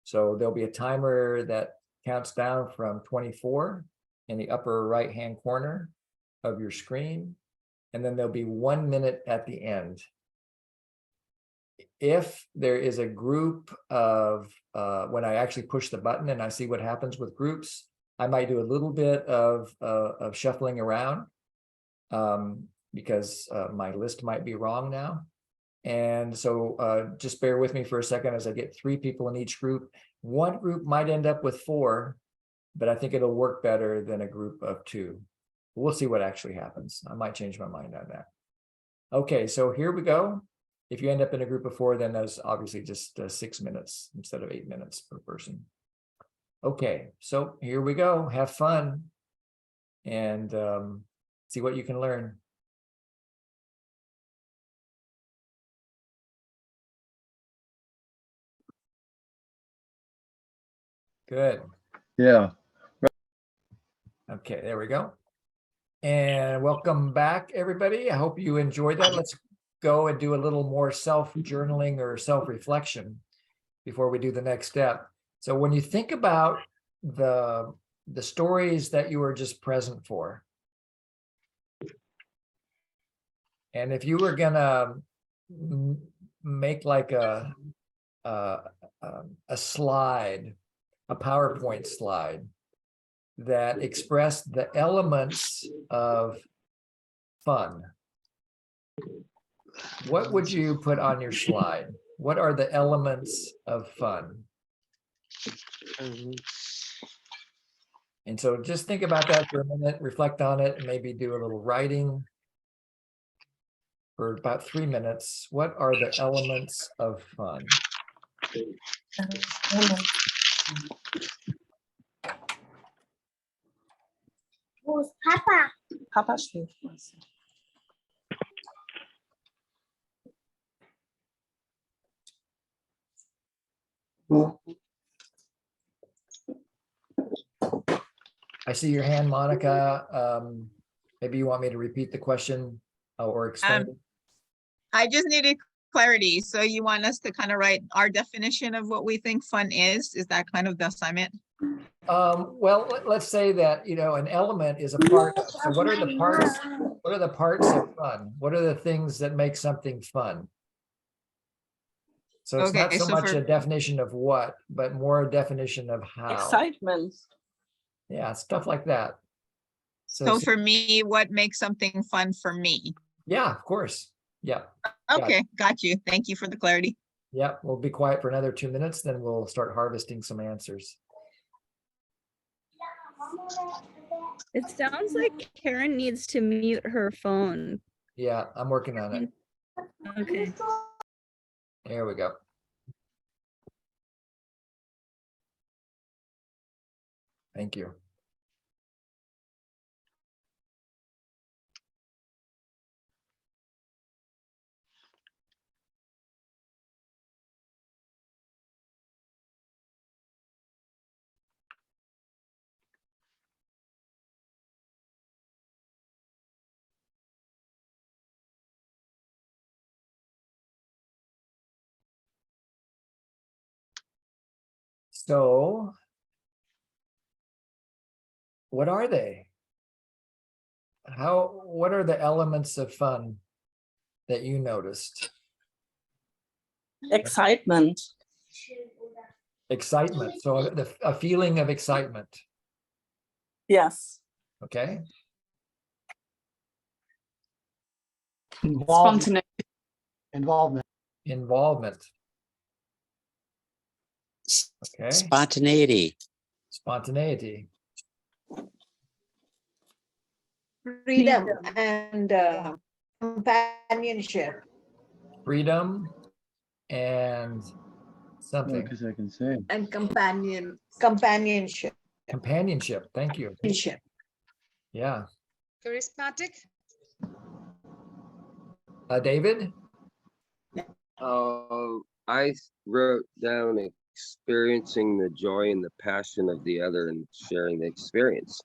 Speaker 1: So there'll be a timer that counts down from 24 in the upper right-hand corner of your screen. And then there'll be 1 minute at the end. If there is a group of, when I actually push the button and I see what happens with groups, I might do a little bit of shuffling around because my list might be wrong now. And so just bear with me for a second as I get 3 people in each group. One group might end up with 4, but I think it'll work better than a group of 2. We'll see what actually happens. I might change my mind on that. Okay, so here we go. If you end up in a group of 4, then that's obviously just 6 minutes instead of 8 minutes per person. Okay, so here we go. Have fun and see what you can learn. Good.
Speaker 9: Yeah.
Speaker 1: Okay, there we go. And welcome back, everybody. I hope you enjoyed that. Let's go and do a little more self-journaling or self-reflection before we do the next step. So when you think about the stories that you were just present for, and if you were gonna make like a slide, a PowerPoint slide that expressed the elements of fun, what would you put on your slide? What are the elements of fun? And so just think about that for a minute, reflect on it, and maybe do a little writing for about 3 minutes. What are the elements of fun?
Speaker 9: Who's Papa?
Speaker 10: Papa schläft.
Speaker 1: I see your hand, Monica. Maybe you want me to repeat the question or explain it?
Speaker 10: I just needed clarity. So you want us to kind of write our definition of what we think fun is? Is that kind of the assignment?
Speaker 1: Well, let's say that, an element is a part. So what are the parts? What are the parts of fun? What are the things that make something fun? So it's not
Speaker 10: Okay,
Speaker 1: so
Speaker 10: so
Speaker 1: much
Speaker 10: for-
Speaker 1: a definition of what, but more a definition of how.
Speaker 4: Excitement.
Speaker 1: Yeah, stuff like that.
Speaker 10: So for me, what makes something fun for me?
Speaker 1: Yeah, of course. Yeah. Got it.
Speaker 10: Okay, got you. Thank you for the clarity.
Speaker 1: Yeah, we'll be quiet for another 2 minutes, then we'll start harvesting some answers.
Speaker 11: It sounds like Karen needs to mute her phone.
Speaker 1: Yeah, I'm working on it.
Speaker 11: Okay.
Speaker 1: There we go. Thank you. So, what are they? What are the elements of fun that you noticed?
Speaker 4: Excitement.
Speaker 1: Excitement. So a feeling of excitement.
Speaker 4: Yes.
Speaker 1: Okay.
Speaker 12: Involvement.
Speaker 1: Involvement. Okay.
Speaker 13: Spontaneity.
Speaker 1: Spontaneity.
Speaker 9: Freedom and companionship.
Speaker 1: Freedom and something.
Speaker 12: Because I can say.
Speaker 9: And companionship.
Speaker 1: Companionship. Thank you.
Speaker 9: Companionship.
Speaker 1: Yeah.
Speaker 14: Charismatic.
Speaker 1: David?
Speaker 15: I wrote down experiencing the joy and the passion of the other and sharing the experience.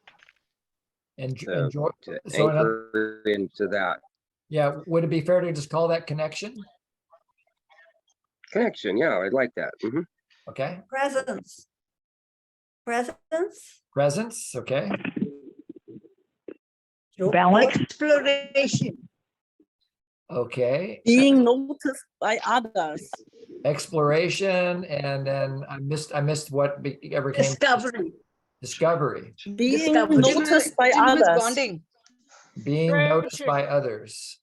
Speaker 1: Enjoy.
Speaker 15: To
Speaker 1: So
Speaker 15: anchor into that
Speaker 1: yeah, would it be fair to just call that connection?
Speaker 15: connection. Yeah, I like that. Mhm.
Speaker 1: Okay.
Speaker 9: Presence. Presence.
Speaker 1: Presence. Okay.
Speaker 9: Balance. Exploration.
Speaker 1: Okay.
Speaker 4: Being noticed by others.
Speaker 1: Exploration, and then I missed what ever came.
Speaker 9: Discovery.
Speaker 1: Discovery.
Speaker 4: Being
Speaker 9: Discovery.
Speaker 4: noticed by
Speaker 14: Intimate
Speaker 4: others.
Speaker 14: bonding.
Speaker 1: Being noticed by others.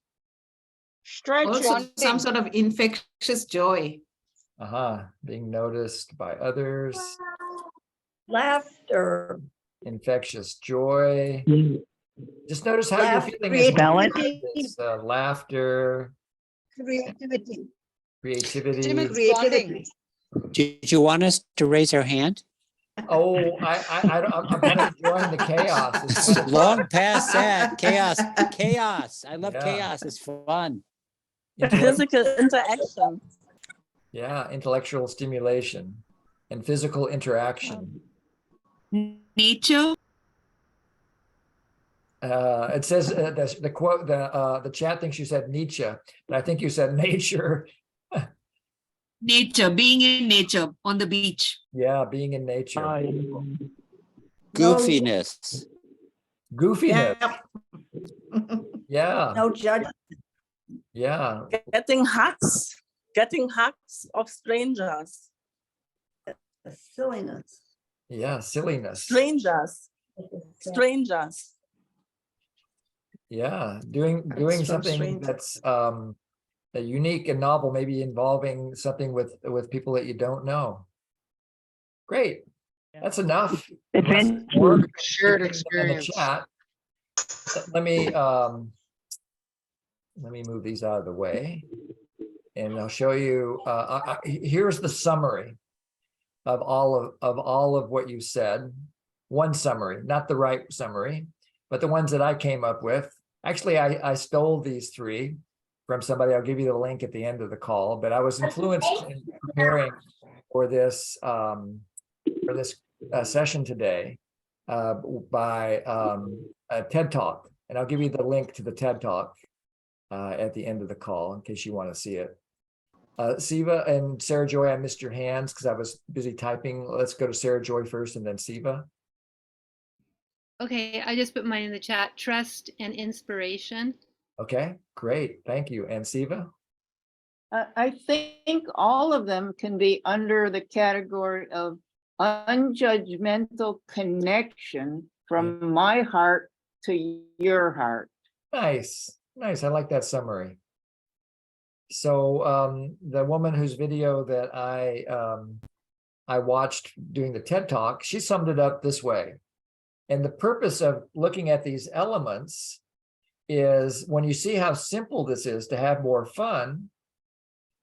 Speaker 14: Also,
Speaker 10: some sort of infectious joy.
Speaker 1: Being noticed by others.
Speaker 9: Laughter.
Speaker 1: Infectious joy. Just notice how you're feeling. as
Speaker 9: Creativity.
Speaker 1: it's, laughter,
Speaker 9: Creativity.
Speaker 1: creativity.
Speaker 9: Creativity.
Speaker 13: Did you want us to raise our hand?
Speaker 1: Oh, I'm kind of enjoying the chaos. It's kind of
Speaker 13: Long past that. Chaos. Chaos. I love
Speaker 1: Yeah.
Speaker 13: chaos. It's fun.
Speaker 4: Physical interaction.
Speaker 1: Yeah, intellectual stimulation and physical interaction.
Speaker 10: Nature.
Speaker 1: It says the quote, the chat thinks you said Nietzsche, but I think you said nature.
Speaker 12: Nature, being in nature on the beach.
Speaker 1: Yeah, being in nature.
Speaker 13: Goofiness.
Speaker 1: Goofiness.
Speaker 9: Yeah.
Speaker 1: Yeah,
Speaker 9: No judge.
Speaker 1: yeah,
Speaker 14: Getting hugs of strangers.
Speaker 9: Silliness.
Speaker 1: yeah, silliness.
Speaker 14: Strangers.
Speaker 1: Yeah, doing
Speaker 9: from
Speaker 1: something
Speaker 9: strange-
Speaker 1: that's unique and novel, maybe involving something with people that you don't know. Great. That's enough. Unless there's more
Speaker 14: Shared
Speaker 1: in the
Speaker 14: experience.
Speaker 1: chat. Let me move these out of the way. And I'll show you, here's the summary of all of what you said. One summary, not the right summary, but the ones that I came up with. Actually, I stole these three from somebody. I'll give you the link at the end of the call, but I was influenced in preparing for this session today by a TED Talk. And I'll give you the link to the TED Talk at the end of the call in case you want to see it. Siva and Sarah Joy, I missed your hands because I was busy typing. Let's go to Sarah Joy first and then Siva.
Speaker 7: Okay, I just put mine in the chat. Trust and inspiration.
Speaker 1: Okay, great. Thank you. And Siva?
Speaker 3: I think all of them can be under the category of unjudgmental connection from my heart to your heart.
Speaker 1: Nice. Nice. I like that summary. So the woman whose video that I watched doing the TED Talk, she summed it up this way. And the purpose of looking at these elements is when you see how simple this is to have more fun,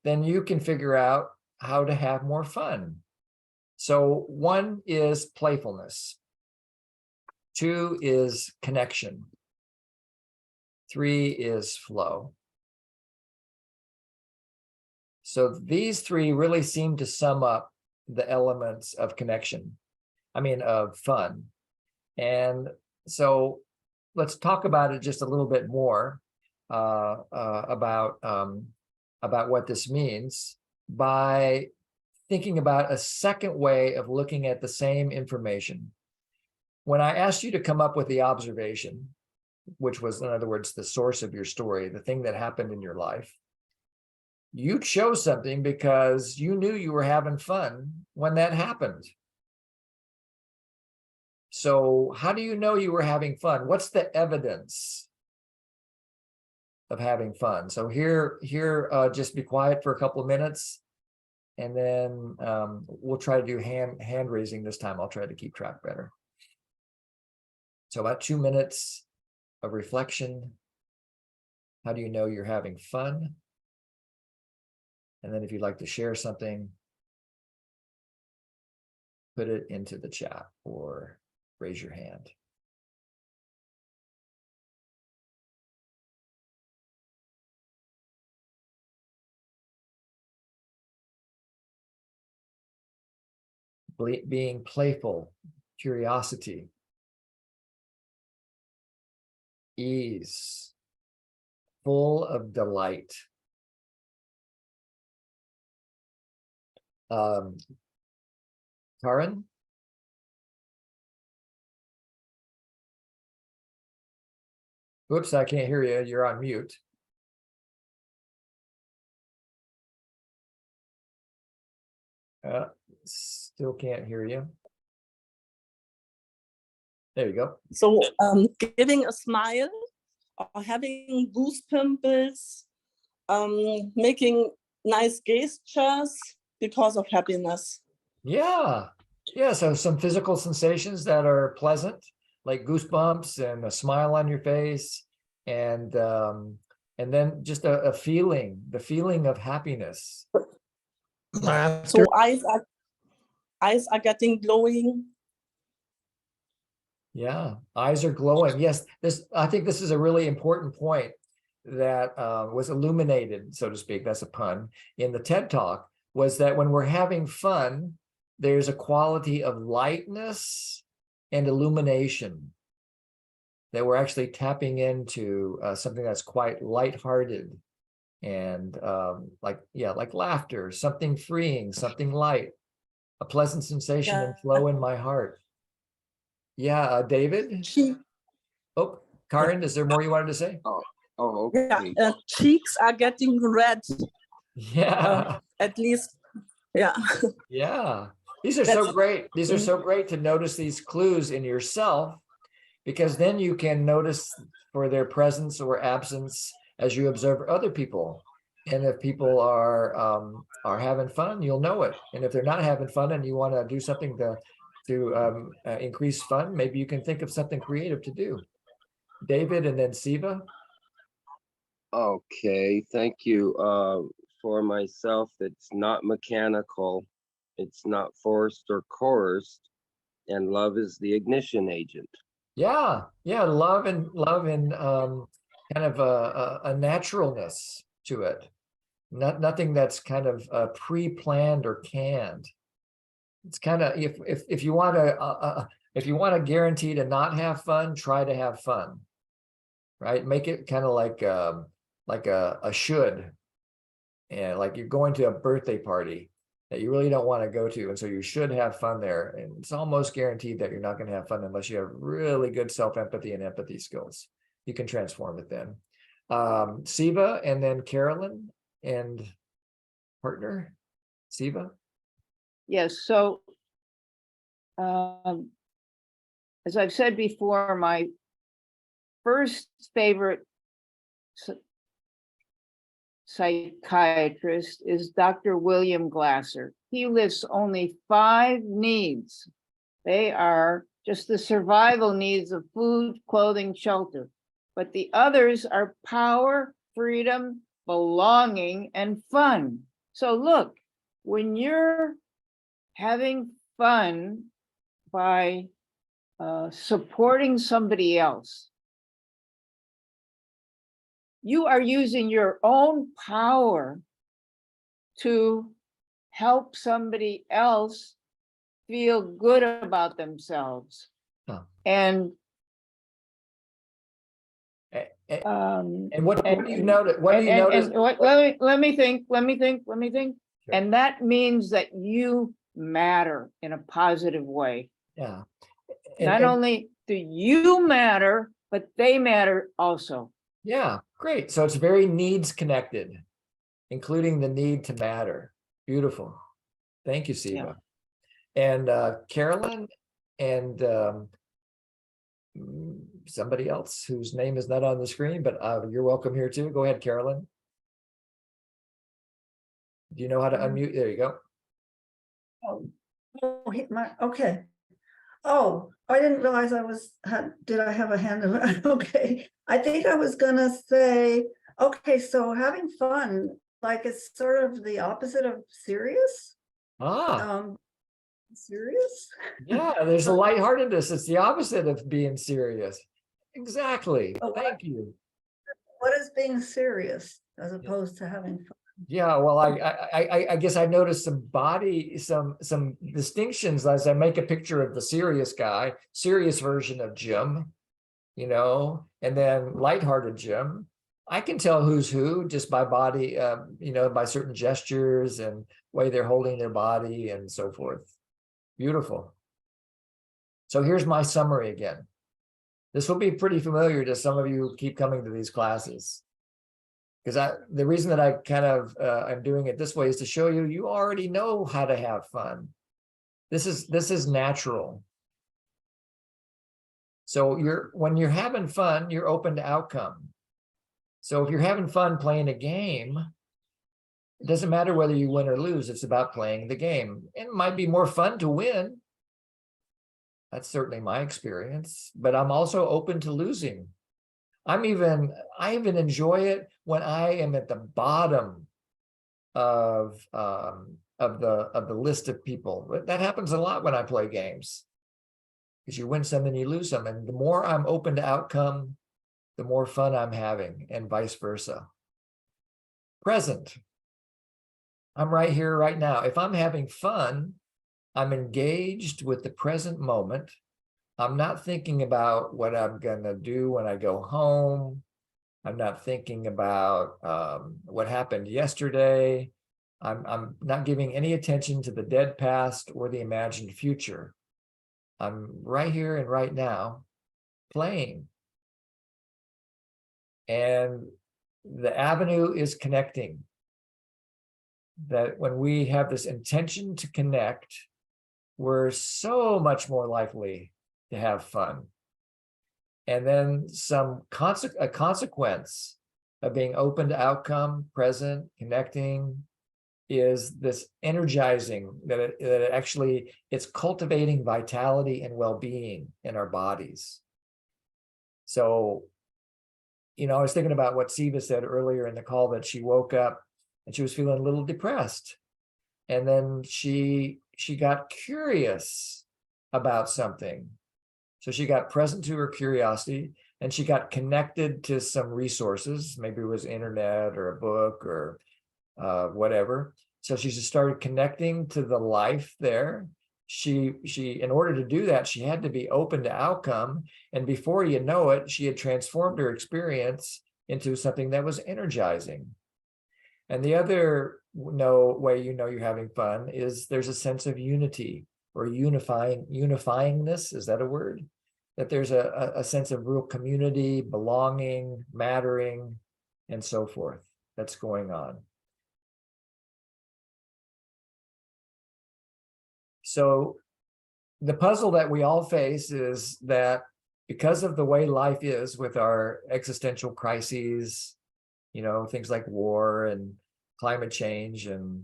Speaker 1: then you can figure out how to have more fun. So 1 is playfulness. 2 is connection. 3 is flow. So these 3 really seem to sum up the elements of connection. I mean, of fun. And so let's talk about it just a little bit more about what this means by thinking about a second way of looking at the same information. When I asked you to come up with the observation, which was, in other words, the source of your story, the thing that happened in your life, you chose something because you knew you were having fun when that happened. So how do you know you were having fun? What's the evidence of having fun? So here, just be quiet for a couple of minutes, and then we'll try to do hand raising this time. I'll try to keep track better. So about 2 minutes of reflection. How do you know you're having fun? And then if you'd like to share something, put it into the chat or raise your hand. Being playful, curiosity, ease, full of delight. Karan? Whoops, I can't hear you. You're on mute. Still can't hear you. There you go.
Speaker 14: So giving a smile or having goose pimples, making nice gestures because of happiness.
Speaker 1: Yeah. Yeah. So some physical sensations that are pleasant, like goosebumps and a smile on your face, and then just a feeling, the feeling of happiness.
Speaker 14: So eyes are getting glowing.
Speaker 1: Yeah, eyes are glowing. Yes, I think this is a really important point that was illuminated, so to speak, that's a pun, in the TED Talk, was that when we're having fun, there's a quality of lightness and illumination. that we're actually tapping into something that's quite lighthearted and like laughter, something freeing, something light, a pleasant sensation and flow in my heart. Yeah, David? Oh, Karen, is there more you wanted to say?
Speaker 15: Oh,
Speaker 14: Yeah,
Speaker 15: okay.
Speaker 14: cheeks are getting red,
Speaker 1: Yeah.
Speaker 14: at least, yeah.
Speaker 1: Yeah. These are so
Speaker 14: That's-
Speaker 1: great. These are so great to notice these clues in yourself, because then you can notice for their presence or absence as you observe other people. And if people are having fun, you'll know it. And if they're not having fun and you want to do something to increase fun, maybe you can think of something creative to do. David and then Siva.
Speaker 15: Okay, thank you. For myself, it's not mechanical, it's not forced or coerced, and love is the ignition agent.
Speaker 1: Yeah, love and kind of a naturalness to it. Nothing that's kind of pre-planned or canned. It's kind of if you want to guarantee to not have fun, try to have fun, right? Make it kind of like a should, and like you're going to a birthday party that you really don't want to go to, and so you should have fun there, and it's almost guaranteed that you're not going to have fun unless you have really good self-empathy and empathy skills. You can transform it then. Siva and then Carolyn and partner Siva.
Speaker 3: Yes, so as I've said before, my first favorite psychiatrist is Dr. William Glasser. He lists only 5 needs. They are just the survival needs of food, clothing, shelter. But the others are power, freedom, belonging, and fun. So look, when you're having fun by supporting somebody else, you are using your own power to help somebody else feel good about themselves.
Speaker 1: Huh.
Speaker 3: And
Speaker 1: what do you notice? What do you notice?
Speaker 3: Let me think.
Speaker 1: Sure.
Speaker 3: And that means that you matter in a positive way.
Speaker 1: Yeah.
Speaker 3: Not only do you matter, but they matter also.
Speaker 1: Yeah, great. So it's very needs connected, including the need to matter. Beautiful. Thank you, Siva. And Carolyn and somebody else whose name is not on the screen, but you're welcome here too. Go ahead, Carolyn. Do you know how to unmute? There you go.
Speaker 9: Okay. Oh, I didn't realize did I have a hand? Okay. I think I was gonna say, okay, so having fun, like it's sort of the opposite of serious. Serious?
Speaker 1: Yeah, there's a lightheartedness. It's the opposite of being serious. Exactly. Thank you.
Speaker 9: What is being serious as opposed to having fun?
Speaker 1: Yeah, well, I guess I noticed some distinctions as I make a picture of the serious version of Jim, and then lighthearted Jim. I can tell who's who just by body, by certain gestures and way they're holding their body and so forth. Beautiful. So here's my summary again. This will be pretty familiar to some of you who keep coming to these classes. Because the reason that I kind of I'm doing it this way is to show you already know how to have fun. This is natural. So when you're having fun, you're open to outcome. So if you're having fun playing a game, it doesn't matter whether you win or lose. It's about playing the game. It might be more fun to win. That's certainly my experience, but I'm also open to losing. I even enjoy it when I am at the bottom of the list of people. That happens a lot when I play games, because you win some and you lose some, and the more I'm open to outcome, the more fun I'm having, and vice versa. Present. I'm right here, right now. If I'm having fun, I'm engaged with the present moment, I'm not thinking about what I'm gonna do when I go home. I'm not thinking about what happened yesterday. I'm not giving any attention to the dead past or the imagined future. I'm right here and right now playing. And the avenue is connecting. That when we have this intention to connect, we're so much more likely to have fun. And then a consequence of being open to outcome, present, connecting, is this energizing that it actually, it's cultivating vitality and well-being in our bodies. So, you know, I was thinking about what Siva said earlier in the call, that she woke up and she was feeling a little depressed. And then she got curious about something. So she got present to her curiosity, and she got connected to some resources. Maybe it was internet or a book or whatever. So she just started connecting to the life there. She, in order to do that, she had to be open to outcome. And before you know it, she had transformed her experience into something that was energizing. And the other way you know you're having fun is there's a sense of unity or unifyingness. Is that a word? That there's a sense of real community, belonging, mattering, and so forth that's going on. So the puzzle that we all face is that because of the way life is with our existential crises, you know, things like war and climate change and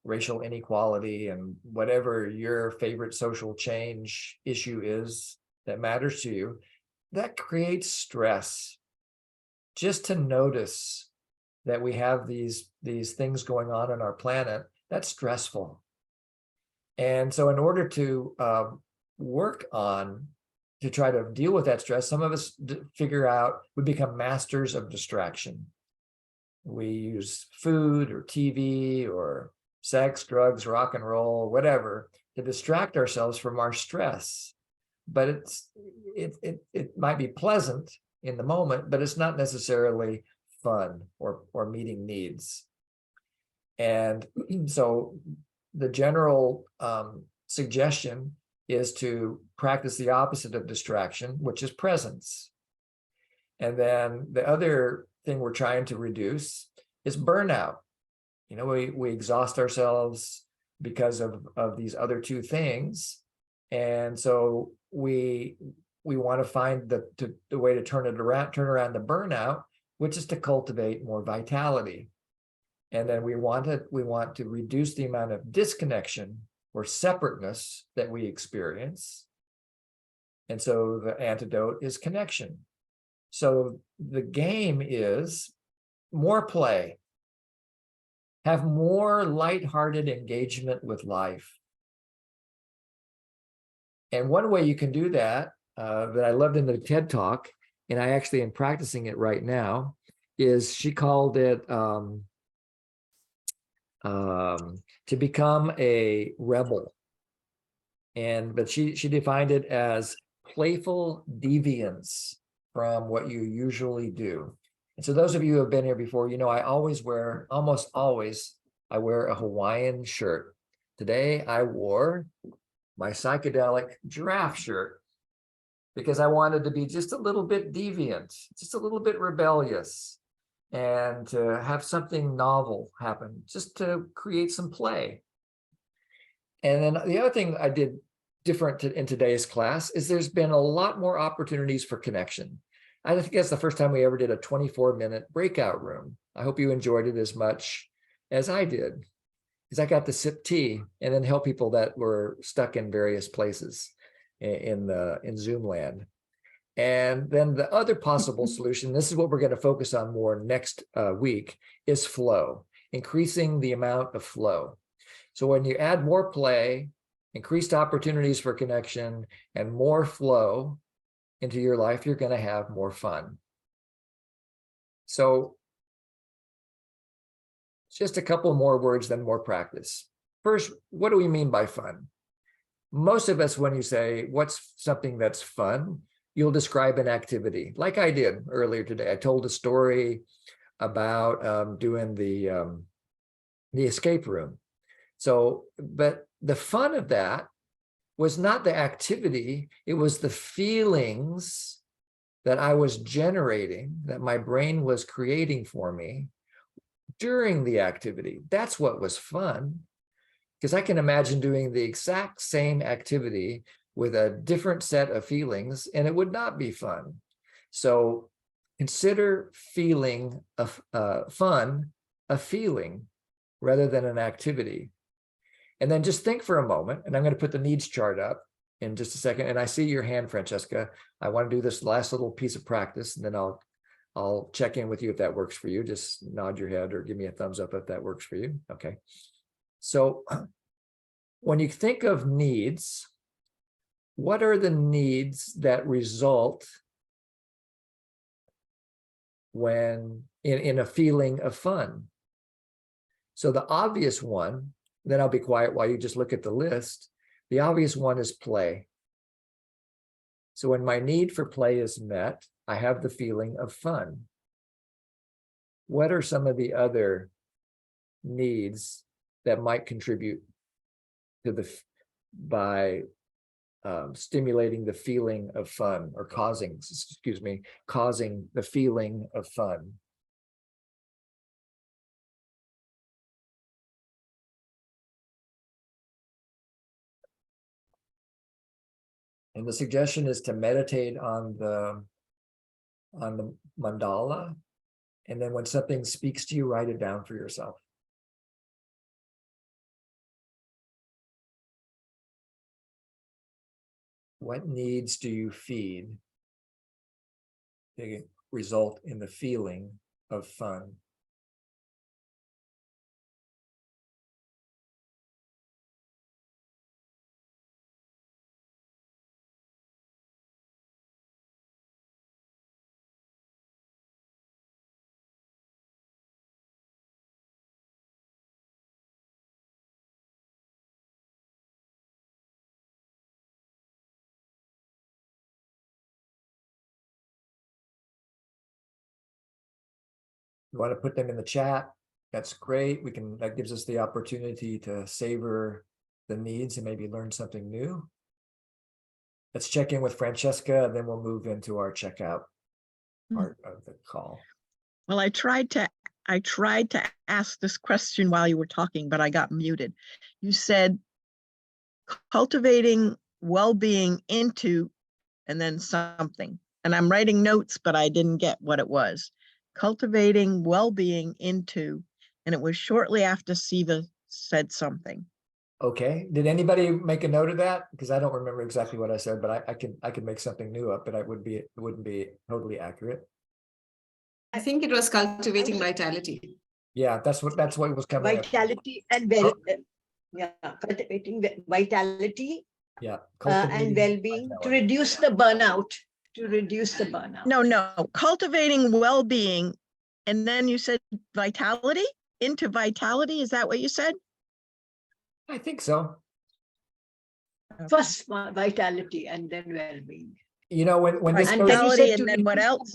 Speaker 1: racial inequality and whatever your favorite social change issue is that matters to you, that creates stress. Just to notice that we have these things going on our planet, that's stressful. And so in order to work on, to try to deal with that stress, some of us figure out, we become masters of distraction. We use food or TV or sex, drugs, rock and roll, whatever, to distract ourselves from our stress. But it might be pleasant in the moment, but it's not necessarily fun or meeting needs. And so the general suggestion is to practice the opposite of distraction, which is presence. And then the other thing we're trying to reduce is burnout. You know, we exhaust ourselves because of these other two things. And so we want to find the way to turn around the burnout, which is to cultivate more vitality. And then we want to reduce the amount of disconnection or separateness that we experience. And so the antidote is connection. So the game is more play. Have more lighthearted engagement with life. And one way you can do that, that I loved in the TED Talk, and I actually am practicing it right now, is she called it to become a rebel. But she defined it as playful deviance from what you usually do. And so those of you who have been here before, you know, almost always, I wear a Hawaiian shirt. Today I wore my psychedelic giraffe shirt because I wanted to be just a little bit deviant, just a little bit rebellious, and to have something novel happen, just to create some play. And then the other thing I did different in today's class is there's been a lot more opportunities for connection. I think that's the first time we ever did a 24-minute breakout room. I hope you enjoyed it as much as I did, because I got to sip tea and then help people that were stuck in various places in Zoom land. And then the other possible solution, this is what we're going to focus on more next week, is flow, increasing the amount of flow. So when you add more play, increased opportunities for connection, and more flow into your life, you're going to have more fun. So just a couple more words, then more practice. First, what do we mean by fun? most of us, when you say, what's something that's fun, you'll describe an activity, like I did earlier today. I told a story about doing the escape room. So, but the fun of that was not the activity, it was the feelings that I was generating, that my brain was creating for me during the activity. That's what was fun. Because I can imagine doing the exact same activity with a different set of feelings, and it would not be fun. So consider feeling of fun a feeling rather than an activity. And then just think for a moment, and I'm going to put the needs chart up in just a second. And I see your hand, Francesca. I want to do this last little piece of practice, and then I'll check in with you if that works for you. Just nod your head or give me a thumbs up if that works for you. Okay. So when you think of needs, what are the needs that result when in a feeling of fun? So the obvious one, then I'll be quiet while you just look at the list. The obvious one is play. So when my need for play is met, I have the feeling of fun. What are some of the other needs that might contribute to by stimulating the feeling of fun, or causing the feeling of fun? And the suggestion is to meditate on the mandala, and then when something speaks to you, write it down for yourself. What needs do you feed to result in the feeling of fun? You want to put them in the chat, that's great. That gives us the opportunity to savor the needs and maybe learn something new. Let's check in with Francesca, and then we'll move into our checkout part of the call.
Speaker 16: Well, I tried to ask this question while you were talking, but I got muted. You said cultivating well-being into, and then something. And I'm writing notes, but I didn't get what it was. Cultivating well-being into, and it was shortly after Siva said something.
Speaker 1: Okay, did anybody make a note of that? Because I don't remember exactly what I said, but I could make something new up, but it wouldn't be totally accurate.
Speaker 12: I think it was cultivating vitality.
Speaker 1: Yeah, that's what was coming up.
Speaker 17: Vitality and cultivating vitality.
Speaker 1: Yeah,
Speaker 17: and well-being to reduce the burnout.
Speaker 16: No, cultivating well-being, and then you said vitality, into vitality. Is that what you said?
Speaker 1: I think so.
Speaker 17: First vitality and then well-being.
Speaker 1: You know, when this
Speaker 17: and
Speaker 1: goes,
Speaker 17: then, you said
Speaker 16: and then what else?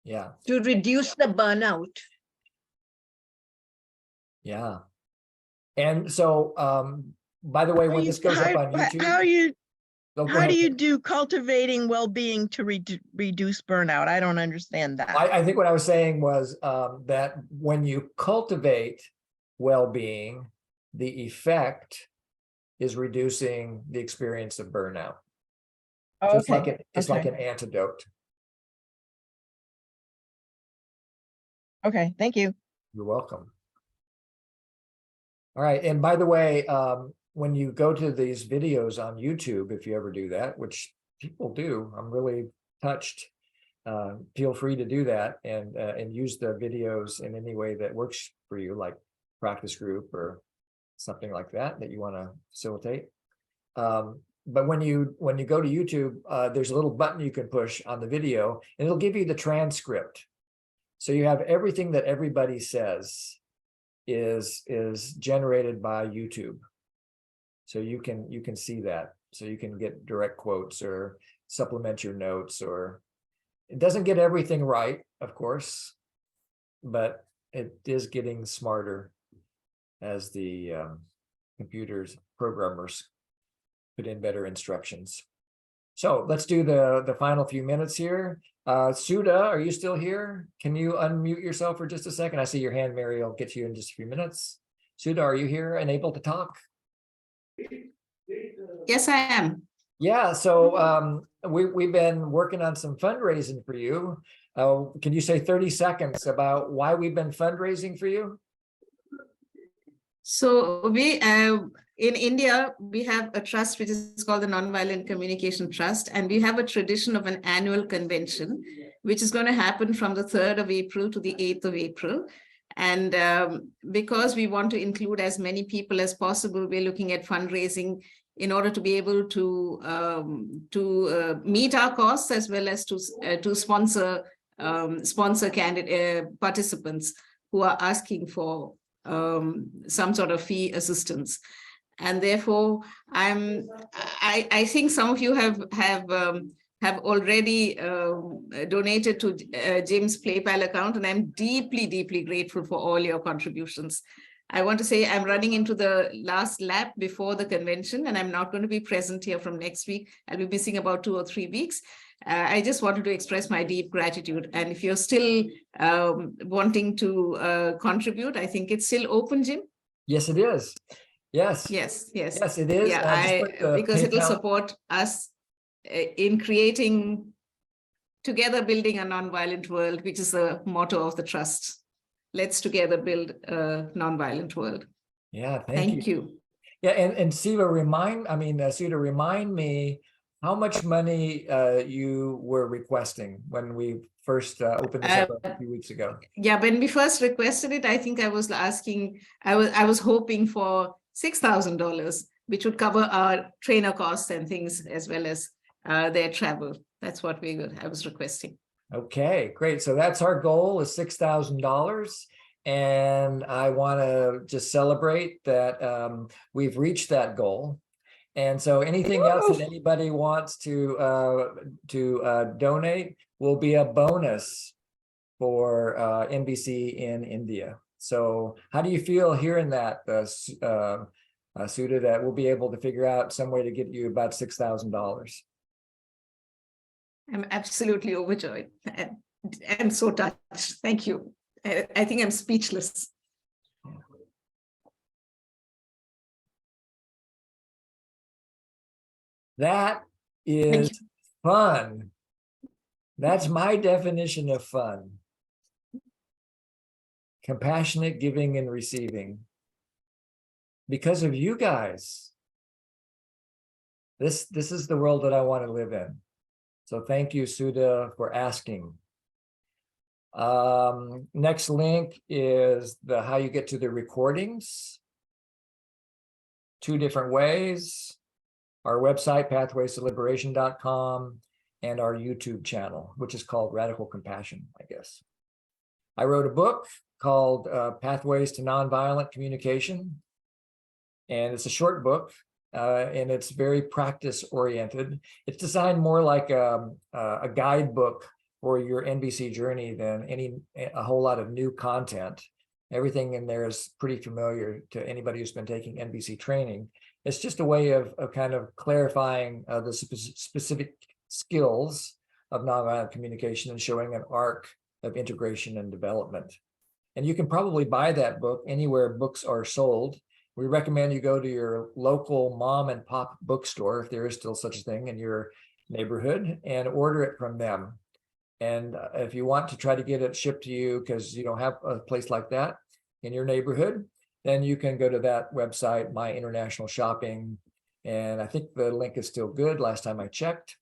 Speaker 1: Yeah.
Speaker 17: To reduce the burnout.
Speaker 1: Yeah. And so by the way, when this goes up on YouTube,
Speaker 16: how do you do cultivating well-being to reduce burnout? I don't understand that.
Speaker 1: I think what I was saying was that when you cultivate well-being, the effect is reducing the experience of burnout.
Speaker 16: Oh,
Speaker 1: so
Speaker 16: okay.
Speaker 1: It's like an antidote.
Speaker 16: Okay, thank you.
Speaker 1: You're welcome. All right, and by the way, when you go to these videos on YouTube, if you ever do that, which people do, I'm really touched. Feel free to do that and use the videos in any way that works for you, like practice group or something like that you want to facilitate. But when you go to YouTube, there's a little button you can push on the video, and it'll give you the transcript. So you have everything that everybody says is generated by YouTube. So you can see that. So you can get direct quotes or supplement your notes, or it doesn't get everything right, of course, but it is getting smarter as the computers programmers put in better instructions. So let's do the final few minutes here. Sudha, are you still here? Can you unmute yourself for just a second? I see your hand, Mary. I'll get to you in just a few minutes. Sudha, are you here and able to talk?
Speaker 12: Yes, I am.
Speaker 1: Yeah, so we've been working on some fundraising for you. Can you say 30 seconds about why we've been fundraising for you?
Speaker 12: So we in India, we have a trust which is called the Nonviolent Communication Trust, and we have a tradition of an annual convention, which is going to happen from the 3rd of April to the 8th of April. And because we want to include as many people as possible, we're looking at fundraising in order to be able to meet our costs, as well as to sponsor candidate participants who are asking for some sort of fee assistance. And therefore, I think some of you have already donated to Jim's PayPal account, and I'm deeply, deeply grateful for all your contributions. I want to say I'm running into the last lap before the convention, and I'm not going to be present here from next week. I'll be missing about 2 or 3 weeks. I just wanted to express my deep gratitude. And if you're still wanting to contribute, I think it's still open, Jim.
Speaker 1: Yes, it is. Yes.
Speaker 12: Yes, yes.
Speaker 1: Yes, it is.
Speaker 12: Yeah, because it'll
Speaker 1: PayPal.
Speaker 12: support us in creating, together building a nonviolent world, which is the motto of the trust. Let's together build a nonviolent world.
Speaker 1: Yeah,
Speaker 12: Thank you.
Speaker 1: Yeah, and Sudha, remind me how much money you were requesting when we first opened this up a few weeks ago.
Speaker 12: Yeah, when we first requested it, I think I was asking, I was hoping for $6,000, which would cover our trainer costs and things, as well as their travel. That's what I was requesting.
Speaker 1: Okay, great. So that's our goal, is $6,000. And I want to just celebrate that we've reached that goal. And so anything else that anybody wants to donate will be a bonus for NBC in India. So how do you feel hearing that, Sudha, that we'll be able to figure out some way to get you about $6,000?
Speaker 12: I'm absolutely overjoyed and so touched. Thank you. I think I'm speechless.
Speaker 1: That is fun. That's my definition of fun. Compassionate giving and receiving. Because of you guys. This is the world that I want to live in. So thank you, Sudha, for asking. Next link is how you get to the recordings. 2 different ways. Our website, pathways-to-liberation.com, and our YouTube channel, which is called Radical Compassion, I guess. I wrote a book called Pathways to Nonviolent Communication. And it's a short book, and it's very practice-oriented. It's designed more like a guidebook for your NVC journey than a whole lot of new content. Everything in there is pretty familiar to anybody who's been taking NVC training. It's just a way of kind of clarifying the specific skills of nonviolent communication and showing an arc of integration and development. And you can probably buy that book anywhere books are sold. We recommend you go to your local mom and pop bookstore, if there is still such a thing in your neighborhood, and order it from them. And if you want to try to get it shipped to you because you don't have a place like that in your neighborhood, then you can go to that website, My International Shopping. And I think the link is still good last time I checked.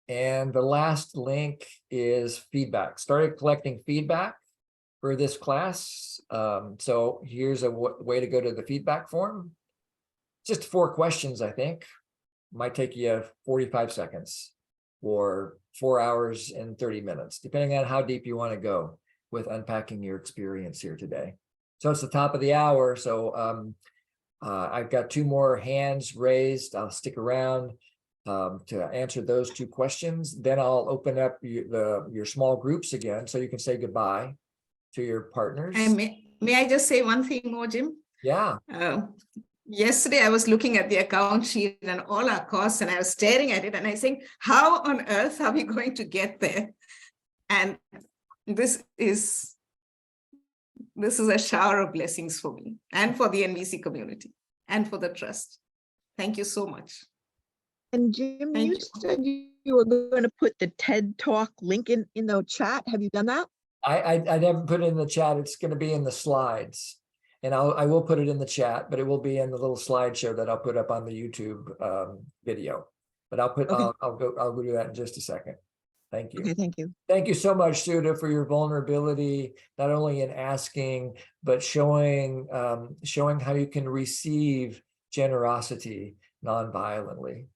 Speaker 1: And the last link is feedback. Started collecting feedback for this class. So here's a way to go to the feedback form. Just 4 questions, I think. Might take you 45 seconds or 4 hours and 30 minutes, depending on how deep you want to go with unpacking your experience here today. So it's the top of the hour. So I've got two more hands raised. I'll stick around to answer those two questions. Then I'll open up your small groups again, so you can say goodbye to your partners.
Speaker 12: And may I just say one thing more, Jim?
Speaker 1: Yeah.
Speaker 12: Yesterday, I was looking at the account sheet and all our costs, and I was staring at it and I think, how on earth are we going to get there? And this is a shower of blessings for me and for the NVC community and for the trust. Thank you so much.
Speaker 16: And Jim,
Speaker 12: Thank
Speaker 16: you
Speaker 12: you.
Speaker 16: said you were going to put the TED Talk link in the chat. Have you done that?
Speaker 1: I haven't put it in the chat. It's going to be in the slides. And I will put it in the chat, but it will be in the little slideshow that I'll put up on the YouTube video. But I'll go do that in just a second. Thank you.
Speaker 16: Okay, thank you.
Speaker 1: Thank you so much, Sudha, for your vulnerability, not only in asking, but showing how you can receive generosity non-violently.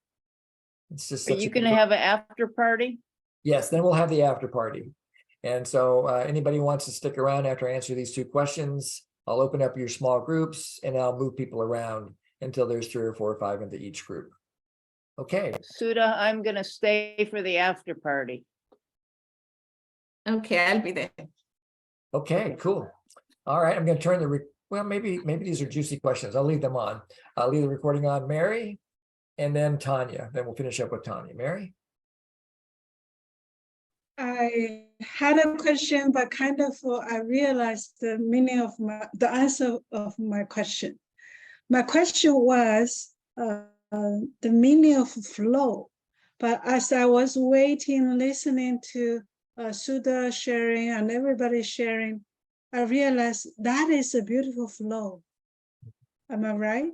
Speaker 1: It's just
Speaker 3: Are
Speaker 1: such
Speaker 3: you
Speaker 1: a
Speaker 3: gonna have an after party?
Speaker 1: Yes, then we'll have the after party. And so anybody who wants to stick around after I answer these two questions, I'll open up your small groups and I'll move people around until there's 3 or 4 or 5 into each group. Okay.
Speaker 3: Sudha, I'm gonna stay for the after party.
Speaker 12: Okay, I'll be there.
Speaker 1: Okay, cool. All right, I'm going to turn well, maybe these are juicy questions. I'll leave them on. I'll leave the recording on. Mary, and then Tanya. Then we'll finish up with Tanya. Mary?
Speaker 8: I had a question, but kind of I realized the meaning of the answer of my question. My question was the meaning of flow. But as I was waiting, listening to Sudha sharing and everybody sharing, I realized that is a beautiful flow. Am I right?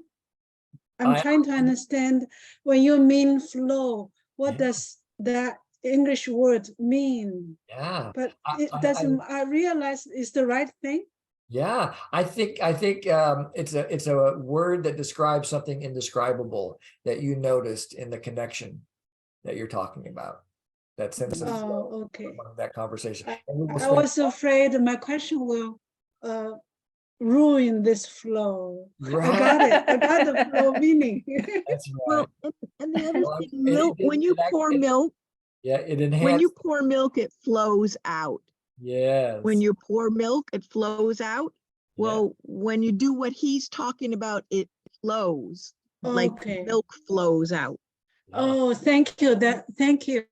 Speaker 8: I'm trying to understand when you mean flow, what does that English word mean?
Speaker 1: Yeah.
Speaker 8: But it doesn't, I realize it's the right thing.
Speaker 1: Yeah, I think it's a word that describes something indescribable that you noticed in the connection that you're talking about. That sense of flow,
Speaker 8: okay.
Speaker 1: That conversation.
Speaker 8: I was afraid my question will ruin this flow.
Speaker 1: Right.
Speaker 8: I got it. I got the flow meaning.
Speaker 1: That's right.
Speaker 16: Well, and the other thing, milk, when you pour milk,
Speaker 1: yeah, it enhances.
Speaker 16: when you pour milk, it flows out.
Speaker 1: Yes.
Speaker 16: When you pour milk, it flows out. Well, when you do what he's talking about, it flows, like
Speaker 8: Okay.
Speaker 16: milk flows out.
Speaker 8: Oh, thank you. Thank you.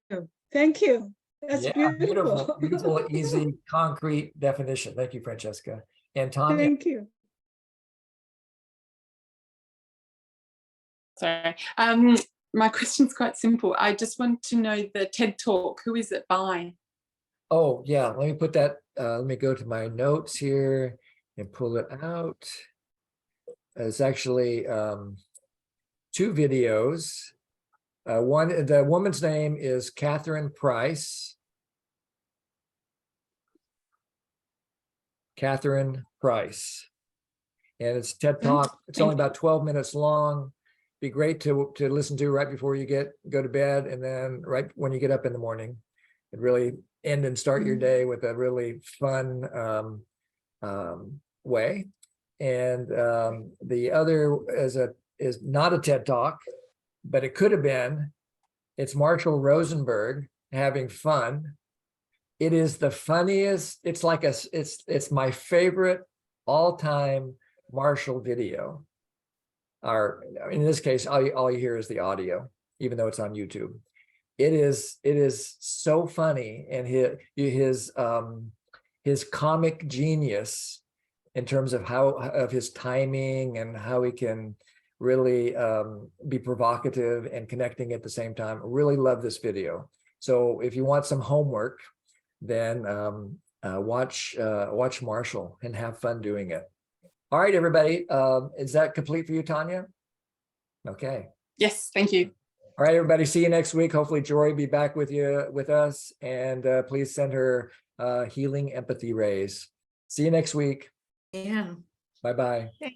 Speaker 8: Thank you. That's beautiful.
Speaker 1: Beautiful, easy, concrete definition. Thank you, Francesca. And Tanya.
Speaker 8: Thank you.
Speaker 18: Sorry. My question's quite simple. I just want to know the TED Talk. Who is it by?
Speaker 1: Oh, yeah. Let me put that. Let me go to my notes here and pull it out. It's actually 2 videos. The woman's name is Catherine Price. Catherine Price. And it's TED Talk. It's only about 12 minutes long. Be great to listen to right before you go to bed, and then right when you get up in the morning. And really end and start your day with a really fun way. And the other is not a TED Talk, but it could have been. It's Marshall Rosenberg having fun. It is the funniest. It's like it's my favorite all-time Marshall video. Or in this case, all you hear is the audio, even though it's on YouTube. It is so funny, and his comic genius in terms of his timing and how he can really be provocative and connecting at the same time. Really love this video. So if you want some homework, then watch Marshall and have fun doing it. All right, everybody. Is that complete for you, Tanya? Okay.
Speaker 18: Yes, thank you.
Speaker 1: All right, everybody. See you next week. Hopefully Joy will be back with us. And please send her healing empathy rays. See you next week.
Speaker 12: Yeah.
Speaker 1: Bye-bye.
Speaker 12: Thank